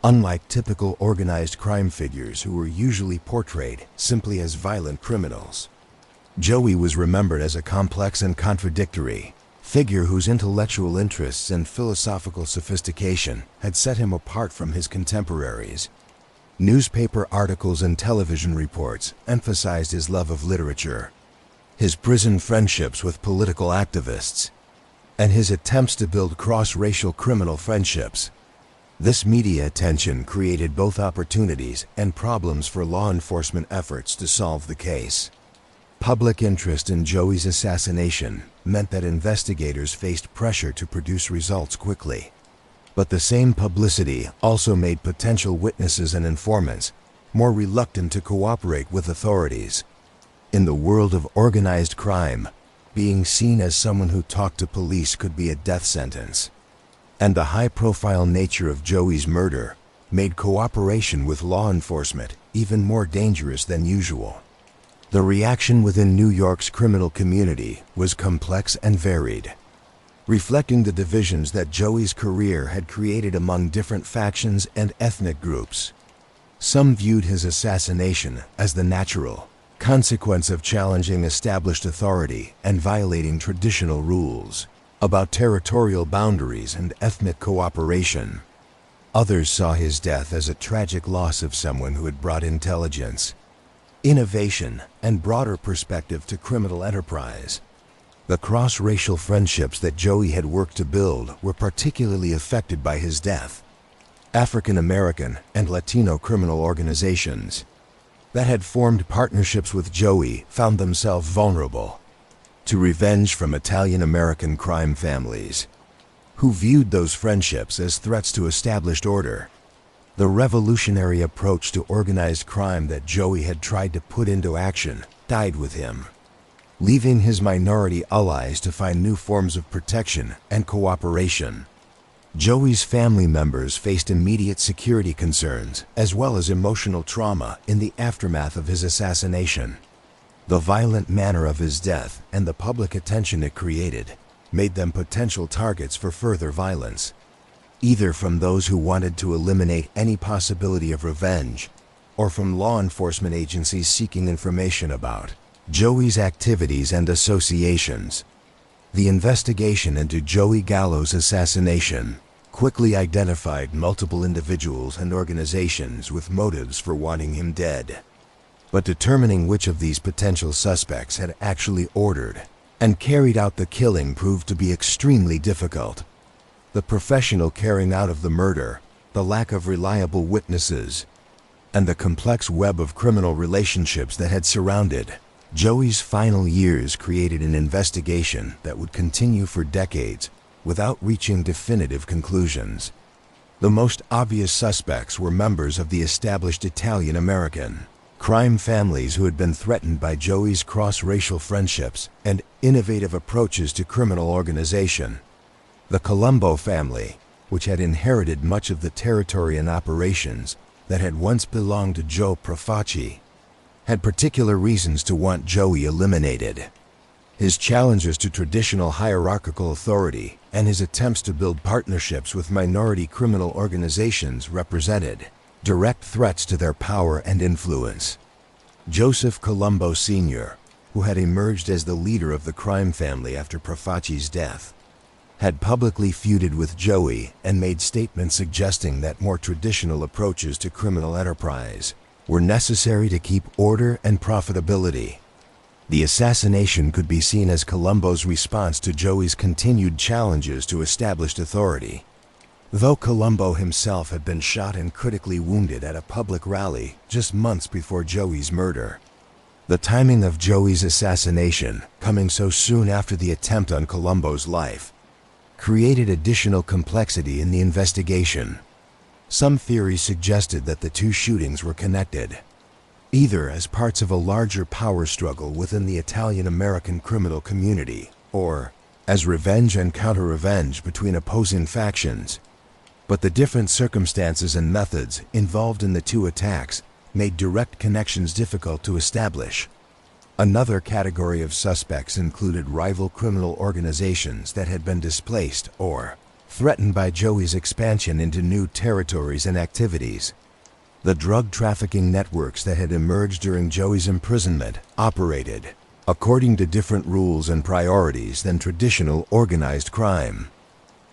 Unlike typical organized crime figures who were usually portrayed simply as violent criminals, Joey was remembered as a complex and contradictory figure whose intellectual interests and philosophical sophistication had set him apart from his contemporaries. Newspaper articles and television reports emphasized his love of literature, his prison friendships with political activists, and his attempts to build cross-racial criminal friendships. This media attention created both opportunities and problems for law enforcement efforts to solve the case. Public interest in Joey's assassination meant that investigators faced pressure to produce results quickly. But the same publicity also made potential witnesses and informants more reluctant to cooperate with authorities. In the world of organized crime, being seen as someone who talked to police could be a death sentence. And the high-profile nature of Joey's murder made cooperation with law enforcement even more dangerous than usual. The reaction within New York's criminal community was complex and varied, reflecting the divisions that Joey's career had created among different factions and ethnic groups. Some viewed his assassination as the natural consequence of challenging established authority and violating traditional rules about territorial boundaries and ethnic cooperation. Others saw his death as a tragic loss of someone who had brought intelligence, innovation, and broader perspective to criminal enterprise. The cross-racial friendships that Joey had worked to build were particularly affected by his death. African American and Latino criminal organizations that had formed partnerships with Joey found themselves vulnerable to revenge from Italian American crime families, who viewed those friendships as threats to established order. The revolutionary approach to organized crime that Joey had tried to put into action died with him, leaving his minority allies to find new forms of protection and cooperation. Joey's family members faced immediate security concerns as well as emotional trauma in the aftermath of his assassination. The violent manner of his death and the public attention it created made them potential targets for further violence, either from those who wanted to eliminate any possibility of revenge or from law enforcement agencies seeking information about Joey's activities and associations. The investigation into Joey Gallo's assassination quickly identified multiple individuals and organizations with motives for wanting him dead. But determining which of these potential suspects had actually ordered and carried out the killing proved to be extremely difficult. The professional carrying out of the murder, the lack of reliable witnesses, and the complex web of criminal relationships that had surrounded Joey's final years created an investigation that would continue for decades without reaching definitive conclusions. The most obvious suspects were members of the established Italian-American crime families who had been threatened by Joey's cross-racial friendships and innovative approaches to criminal organization. The Colombo family, which had inherited much of the territory and operations that had once belonged to Joe Profaci, had particular reasons to want Joey eliminated. His challenges to traditional hierarchical authority and his attempts to build partnerships with minority criminal organizations represented direct threats to their power and influence. Joseph Colombo Sr., who had emerged as the leader of the crime family after Profaci's death, had publicly feuded with Joey and made statements suggesting that more traditional approaches to criminal enterprise were necessary to keep order and profitability. The assassination could be seen as Colombo's response to Joey's continued challenges to established authority. Though Colombo himself had been shot and critically wounded at a public rally just months before Joey's murder, the timing of Joey's assassination, coming so soon after the attempt on Colombo's life, created additional complexity in the investigation. Some theories suggested that the two shootings were connected, either as parts of a larger power struggle within the Italian-American criminal community, or as revenge and counter-revenge between opposing factions. But the different circumstances and methods involved in the two attacks made direct connections difficult to establish. Another category of suspects included rival criminal organizations that had been displaced or threatened by Joey's expansion into new territories and activities. The drug trafficking networks that had emerged during Joey's imprisonment operated according to different rules and priorities than traditional organized crime,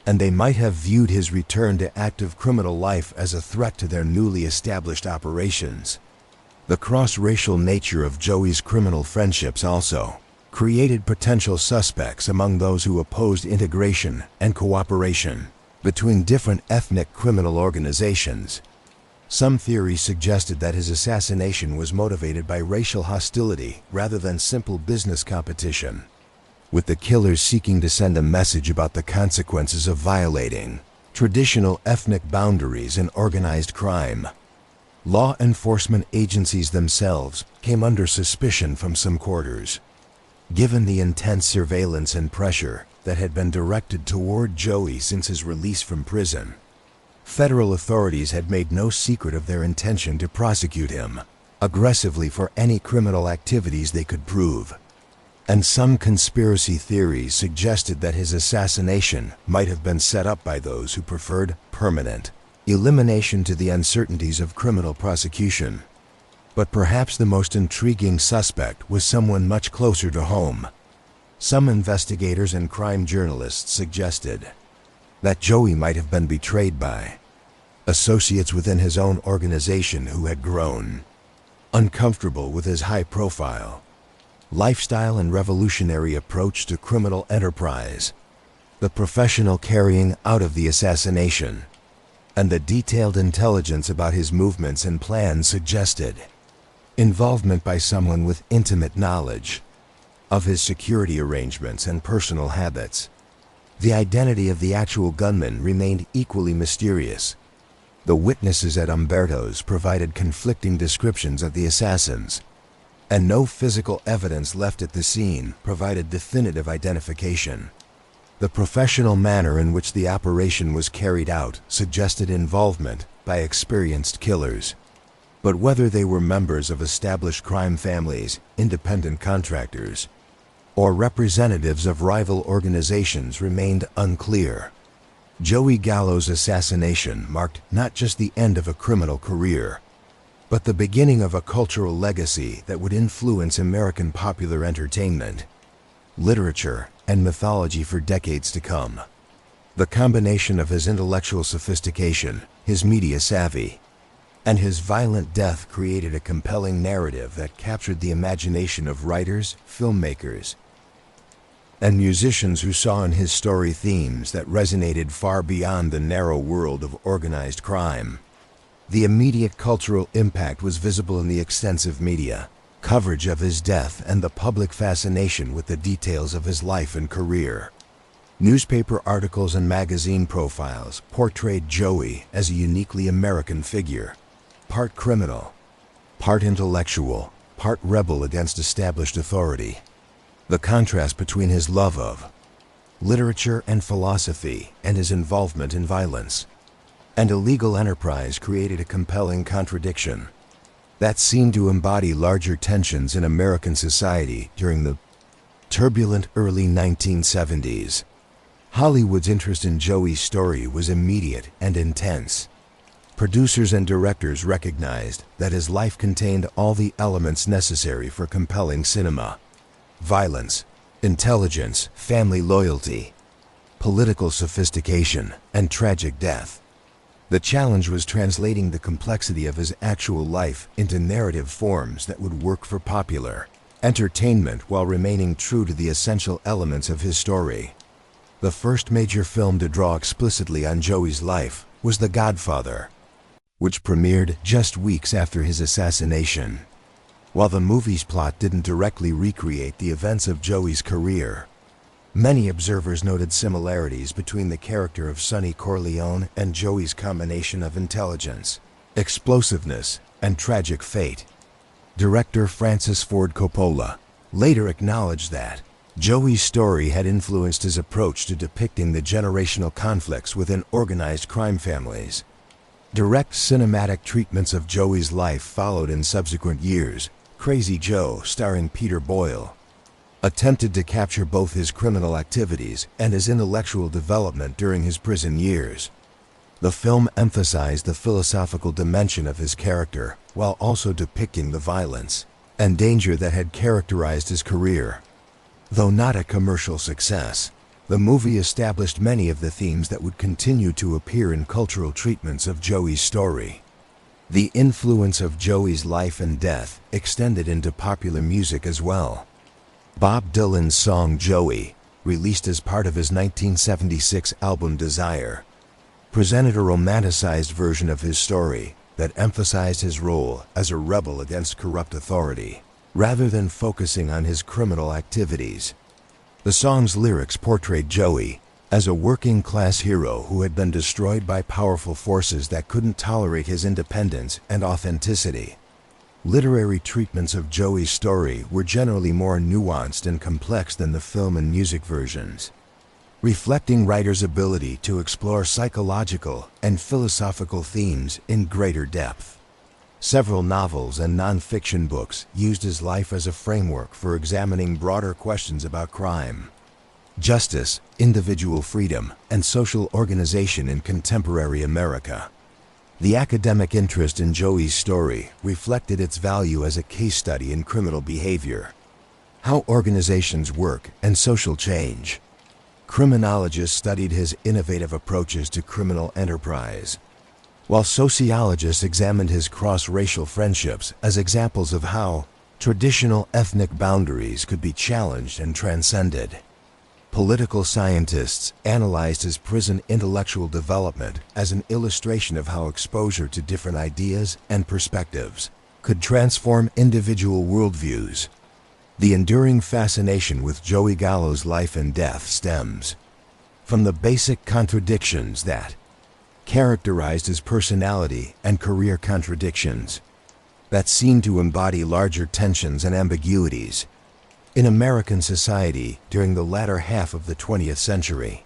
and they might have viewed his return to active criminal life as a threat to their newly established operations. The cross-racial nature of Joey's criminal friendships also created potential suspects among those who opposed integration and cooperation between different ethnic criminal organizations. Some theories suggested that his assassination was motivated by racial hostility rather than simple business competition, with the killers seeking to send a message about the consequences of violating traditional ethnic boundaries in organized crime. Law enforcement agencies themselves came under suspicion from some quarters, given the intense surveillance and pressure that had been directed toward Joey since his release from prison. Federal authorities had made no secret of their intention to prosecute him aggressively for any criminal activities they could prove. And some conspiracy theories suggested that his assassination might have been set up by those who preferred permanent elimination to the uncertainties of criminal prosecution. But perhaps the most intriguing suspect was someone much closer to home. Some investigators and crime journalists suggested that Joey might have been betrayed by associates within his own organization who had grown uncomfortable with his high-profile lifestyle and revolutionary approach to criminal enterprise. The professional carrying out of the assassination and the detailed intelligence about his movements and plans suggested involvement by someone with intimate knowledge of his security arrangements and personal habits. The identity of the actual gunman remained equally mysterious. The witnesses at Umberto's provided conflicting descriptions of the assassins, and no physical evidence left at the scene provided definitive identification. The professional manner in which the operation was carried out suggested involvement by experienced killers. But whether they were members of established crime families, independent contractors, or representatives of rival organizations remained unclear. Joey Gallo's assassination marked not just the end of a criminal career, but the beginning of a cultural legacy that would influence American popular entertainment, literature, and mythology for decades to come. The combination of his intellectual sophistication, his media savvy, and his violent death created a compelling narrative that captured the imagination of writers, filmmakers, and musicians who saw in his story themes that resonated far beyond the narrow world of organized crime. The immediate cultural impact was visible in the extensive media coverage of his death and the public fascination with the details of his life and career. Newspaper articles and magazine profiles portrayed Joey as a uniquely American figure, part criminal, part intellectual, part rebel against established authority. The contrast between his love of literature and philosophy and his involvement in violence and illegal enterprise created a compelling contradiction that seemed to embody larger tensions in American society during the turbulent early 1970s. Hollywood's interest in Joey's story was immediate and intense. Producers and directors recognized that his life contained all the elements necessary for compelling cinema: violence, intelligence, family loyalty, political sophistication, and tragic death. The challenge was translating the complexity of his actual life into narrative forms that would work for popular entertainment while remaining true to the essential elements of his story. The first major film to draw explicitly on Joey's life was The Godfather, which premiered just weeks after his assassination. While the movie's plot didn't directly recreate the events of Joey's career, many observers noted similarities between the character of Sonny Corleone and Joey's combination of intelligence, explosiveness, and tragic fate. Director Francis Ford Coppola later acknowledged that Joey's story had influenced his approach to depicting the generational conflicts within organized crime families. Direct cinematic treatments of Joey's life followed in subsequent years. Crazy Joe, starring Peter Boyle, attempted to capture both his criminal activities and his intellectual development during his prison years. The film emphasized the philosophical dimension of his character while also depicting the violence and danger that had characterized his career. Though not a commercial success, the movie established many of the themes that would continue to appear in cultural treatments of Joey's story. The influence of Joey's life and death extended into popular music as well. Bob Dylan's song Joey, released as part of his 1976 album Desire, presented a romanticized version of his story that emphasized his role as a rebel against corrupt authority, rather than focusing on his criminal activities. The song's lyrics portrayed Joey as a working-class hero who had been destroyed by powerful forces that couldn't tolerate his independence and authenticity. Literary treatments of Joey's story were generally more nuanced and complex than the film and music versions, reflecting writers' ability to explore psychological and philosophical themes in greater depth. Several novels and non-fiction books used his life as a framework for examining broader questions about crime, justice, individual freedom, and social organization in contemporary America. The academic interest in Joey's story reflected its value as a case study in criminal behavior, how organizations work, and social change. Criminologists studied his innovative approaches to criminal enterprise, while sociologists examined his cross-racial friendships as examples of how traditional ethnic boundaries could be challenged and transcended. Political scientists analyzed his prison intellectual development as an illustration of how exposure to different ideas and perspectives could transform individual worldviews. The enduring fascination with Joey Gallo's life and death stems from the basic contradictions that characterized his personality and career contradictions that seemed to embody larger tensions and ambiguities in American society during the latter half of the 20th century.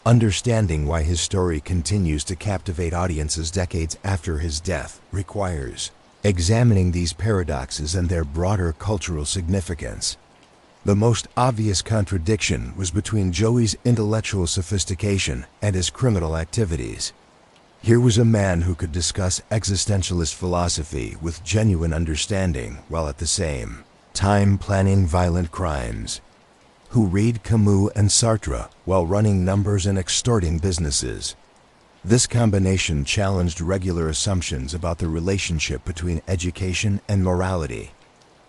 Understanding why his story continues to captivate audiences decades after his death requires examining these paradoxes and their broader cultural significance. The most obvious contradiction was between Joey's intellectual sophistication and his criminal activities. Here was a man who could discuss existentialist philosophy with genuine understanding while at the same time planning violent crimes, who read Camus and Sartre while running numbers and extorting businesses. This combination challenged regular assumptions about the relationship between education and morality,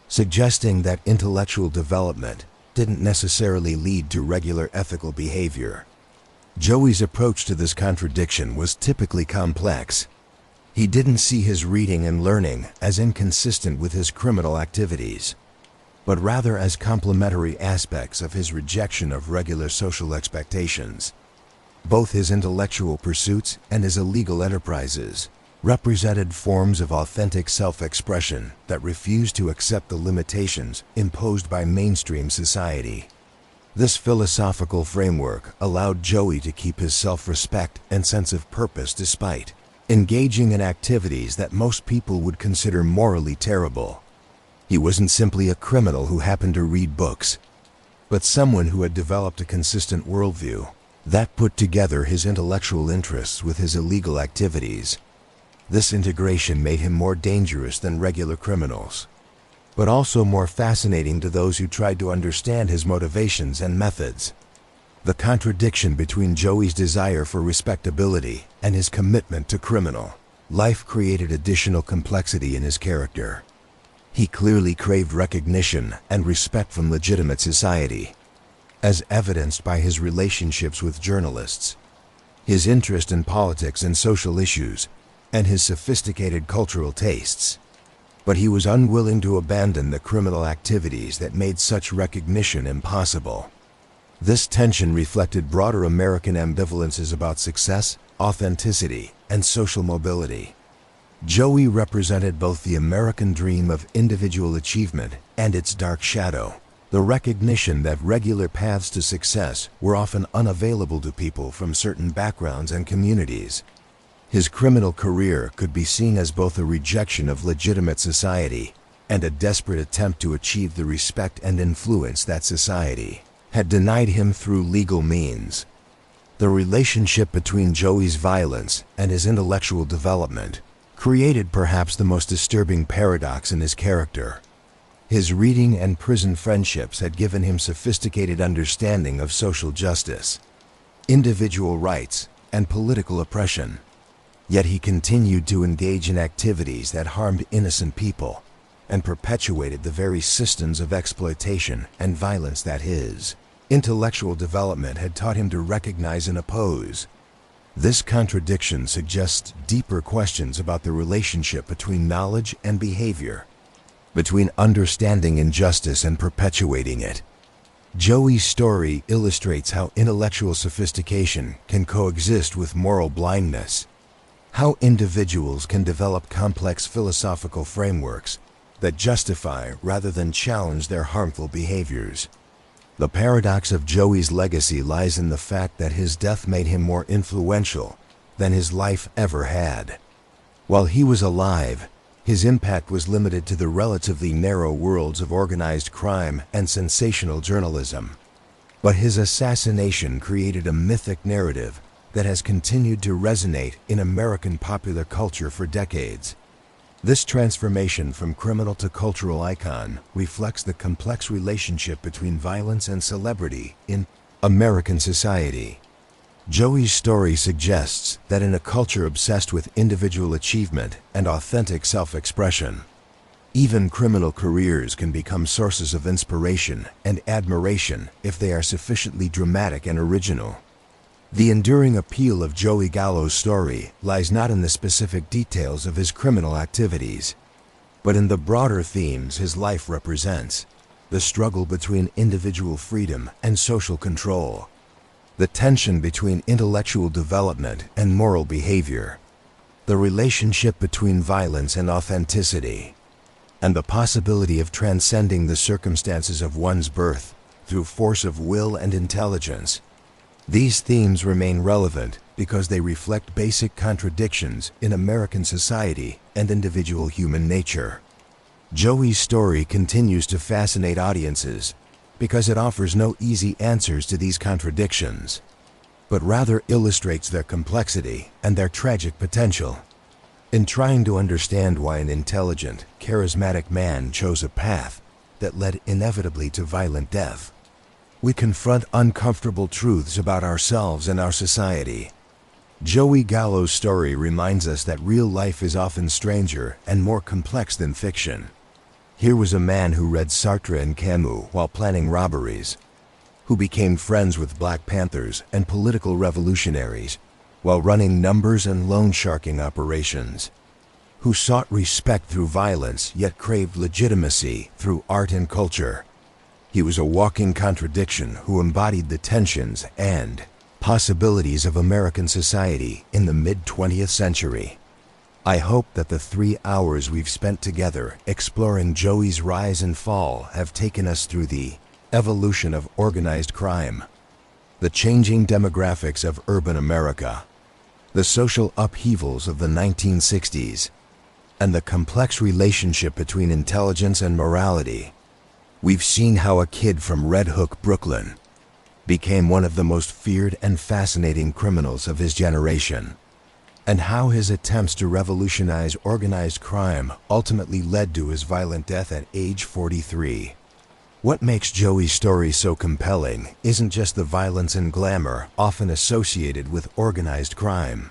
suggesting that intellectual development didn't necessarily lead to regular ethical behavior. Joey's approach to this contradiction was typically complex. He didn't see his reading and learning as inconsistent with his criminal activities, but rather as complementary aspects of his rejection of regular social expectations. Both his intellectual pursuits and his illegal enterprises represented forms of authentic self-expression that refused to accept the limitations imposed by mainstream society. This philosophical framework allowed Joey to keep his self-respect and sense of purpose despite engaging in activities that most people would consider morally terrible. He wasn't simply a criminal who happened to read books, but someone who had developed a consistent worldview that put together his intellectual interests with his illegal activities. This integration made him more dangerous than regular criminals, but also more fascinating to those who tried to understand his motivations and methods. The contradiction between Joey's desire for respectability and his commitment to criminal life created additional complexity in his character. He clearly craved recognition and respect from legitimate society, as evidenced by his relationships with journalists, his interest in politics and social issues, and his sophisticated cultural tastes. But he was unwilling to abandon the criminal activities that made such recognition impossible. This tension reflected broader American ambivalences about success, authenticity, and social mobility. Joey represented both the American dream of individual achievement and its dark shadow, the recognition that regular paths to success were often unavailable to people from certain backgrounds and communities. His criminal career could be seen as both a rejection of legitimate society and a desperate attempt to achieve the respect and influence that society had denied him through legal means. The relationship between Joey's violence and his intellectual development created perhaps the most disturbing paradox in his character. His reading and prison friendships had given him sophisticated understanding of social justice, individual rights, and political oppression. Yet he continued to engage in activities that harmed innocent people and perpetuated the very systems of exploitation and violence that his intellectual development had taught him to recognize and oppose. This contradiction suggests deeper questions about the relationship between knowledge and behavior, between understanding injustice and perpetuating it. Joey's story illustrates how intellectual sophistication can coexist with moral blindness, how individuals can develop complex philosophical frameworks that justify rather than challenge their harmful behaviors. The paradox of Joey's legacy lies in the fact that his death made him more influential than his life ever had. While he was alive, his impact was limited to the relatively narrow worlds of organized crime and sensational journalism. But his assassination created a mythic narrative that has continued to resonate in American popular culture for decades. This transformation from criminal to cultural icon reflects the complex relationship between violence and celebrity in American society. Joey's story suggests that in a culture obsessed with individual achievement and authentic self-expression, even criminal careers can become sources of inspiration and admiration if they are sufficiently dramatic and original. The enduring appeal of Joey Gallo's story lies not in the specific details of his criminal activities, but in the broader themes his life represents: the struggle between individual freedom and social control, the tension between intellectual development and moral behavior, the relationship between violence and authenticity, and the possibility of transcending the circumstances of one's birth through force of will and intelligence. These themes remain relevant because they reflect basic contradictions in American society and individual human nature. Joey's story continues to fascinate audiences because it offers no easy answers to these contradictions, but rather illustrates their complexity and their tragic potential. In trying to understand why an intelligent, charismatic man chose a path that led inevitably to violent death, we confront uncomfortable truths about ourselves and our society. Joey Gallo's story reminds us that real life is often stranger and more complex than fiction. Here was a man who read Sartre and Camus while planning robberies, who became friends with Black Panthers and political revolutionaries while running numbers and loan sharking operations, who sought respect through violence yet craved legitimacy through art and culture. He was a walking contradiction who embodied the tensions and possibilities of American society in the mid-20th century. I hope that the 3 hours we've spent together exploring Joey's rise and fall have taken us through the evolution of organized crime, the changing demographics of urban America, the social upheavals of the 1960s, and the complex relationship between intelligence and morality. We've seen how a kid from Red Hook, Brooklyn, became one of the most feared and fascinating criminals of his generation, and how his attempts to revolutionize organized crime ultimately led to his violent death at age 43. What makes Joey's story so compelling isn't just the violence and glamour often associated with organized crime,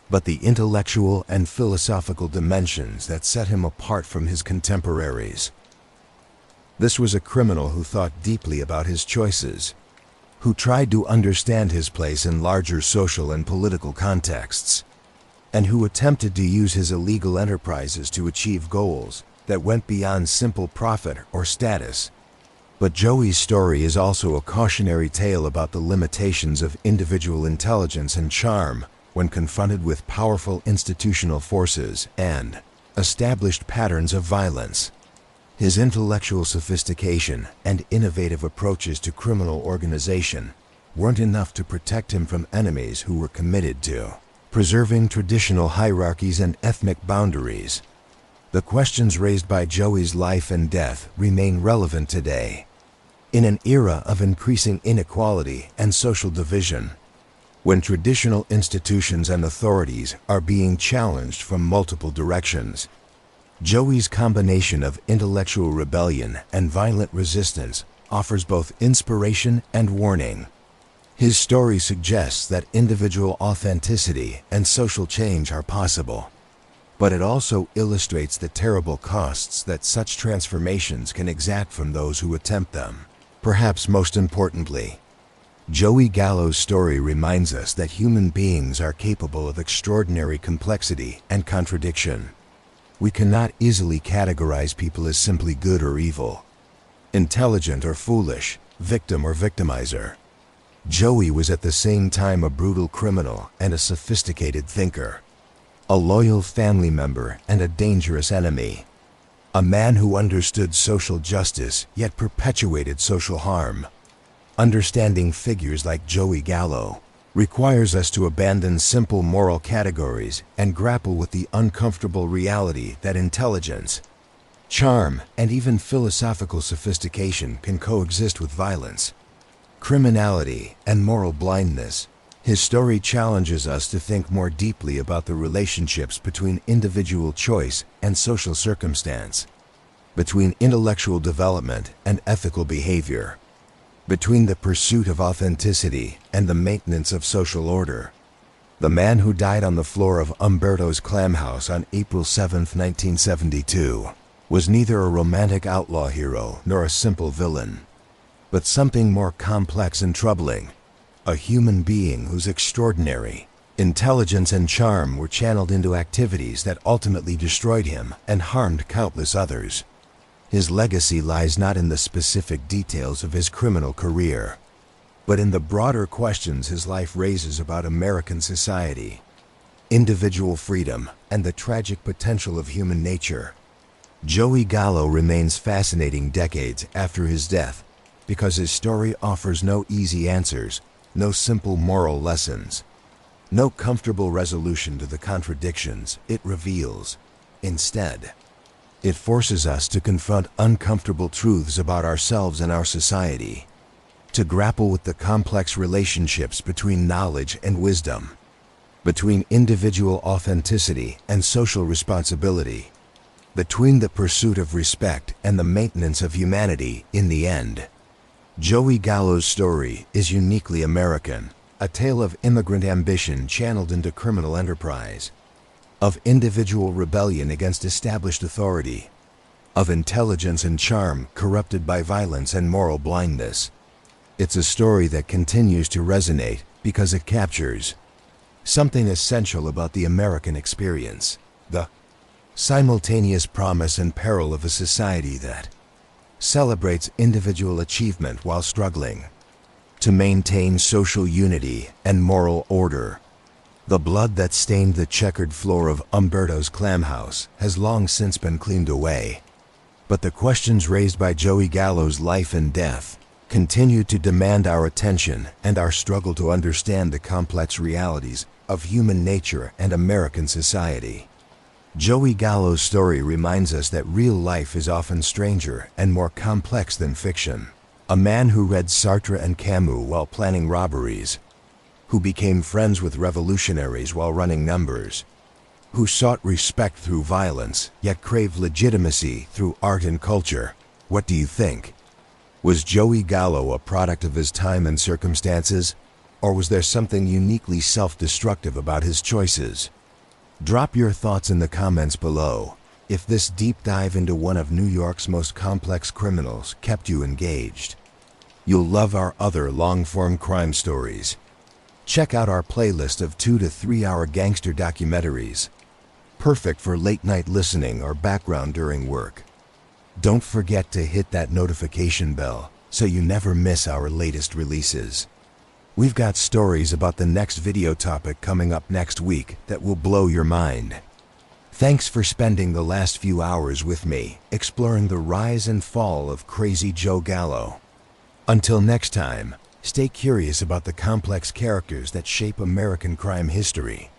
but the intellectual and philosophical dimensions that set him apart from his contemporaries. This was a criminal who thought deeply about his choices, who tried to understand his place in larger social and political contexts, and who attempted to use his illegal enterprises to achieve goals that went beyond simple profit or status. But Joey's story is also a cautionary tale about the limitations of individual intelligence and charm when confronted with powerful institutional forces and established patterns of violence. His intellectual sophistication and innovative approaches to criminal organization weren't enough to protect him from enemies who were committed to preserving traditional hierarchies and ethnic boundaries. The questions raised by Joey's life and death remain relevant today, in an era of increasing inequality and social division, when traditional institutions and authorities are being challenged from multiple directions. Joey's combination of intellectual rebellion and violent resistance offers both inspiration and warning. His story suggests that individual authenticity and social change are possible, but it also illustrates the terrible costs that such transformations can exact from those who attempt them. Perhaps most importantly, Joey Gallo's story reminds us that human beings are capable of extraordinary complexity and contradiction. We cannot easily categorize people as simply good or evil, intelligent or foolish, victim or victimizer. Joey was at the same time a brutal criminal and a sophisticated thinker, a loyal family member and a dangerous enemy, a man who understood social justice yet perpetuated social harm. Understanding figures like Joey Gallo requires us to abandon simple moral categories and grapple with the uncomfortable reality that intelligence, charm, and even philosophical sophistication can coexist with violence, criminality, and moral blindness. His story challenges us to think more deeply about the relationships between individual choice and social circumstance, between intellectual development and ethical behavior, between the pursuit of authenticity and the maintenance of social order. The man who died on the floor of Umberto's clam house on April 7, 1972, was neither a romantic outlaw hero nor a simple villain, but something more complex and troubling, a human being whose extraordinary intelligence and charm were channeled into activities that ultimately destroyed him and harmed countless others. His legacy lies not in the specific details of his criminal career, but in the broader questions his life raises about American society, individual freedom, and the tragic potential of human nature. Joey Gallo remains fascinating decades after his death because his story offers no easy answers, no simple moral lessons, no comfortable resolution to the contradictions it reveals. Instead, it forces us to confront uncomfortable truths about ourselves and our society, to grapple with the complex relationships between knowledge and wisdom, between individual authenticity and social responsibility, between the pursuit of respect and the maintenance of humanity in the end. Joey Gallo's story is uniquely American, a tale of immigrant ambition channeled into criminal enterprise, of individual rebellion against established authority, of intelligence and charm corrupted by violence and moral blindness. It's a story that continues to resonate because it captures something essential about the American experience: the simultaneous promise and peril of a society that celebrates individual achievement while struggling to maintain social unity and moral order. The blood that stained the checkered floor of Umberto's clam house has long since been cleaned away, but the questions raised by Joey Gallo's life and death continue to demand our attention and our struggle to understand the complex realities of human nature and American society. Joey Gallo's story reminds us that real life is often stranger and more complex than fiction. A man who read Sartre and Camus while planning robberies, who became friends with revolutionaries while running numbers, who sought respect through violence yet craved legitimacy through art and culture. What do you think? Was Joey Gallo a product of his time and circumstances, or was there something uniquely self-destructive about his choices? Drop your thoughts in the comments below. If this deep dive into one of New York's most complex criminals kept you engaged, you'll love our other long-form crime stories. Check out our playlist of 2 to 3 hour gangster documentaries, perfect for late-night listening or background during work. Don't forget to hit that notification bell so you never miss our latest releases. We've got stories about the next video topic coming up next week that will blow your mind. Thanks for spending the last few hours with me, exploring the rise and fall of Crazy Joe Gallo. Until next time, stay curious about the complex characters that shape American crime history.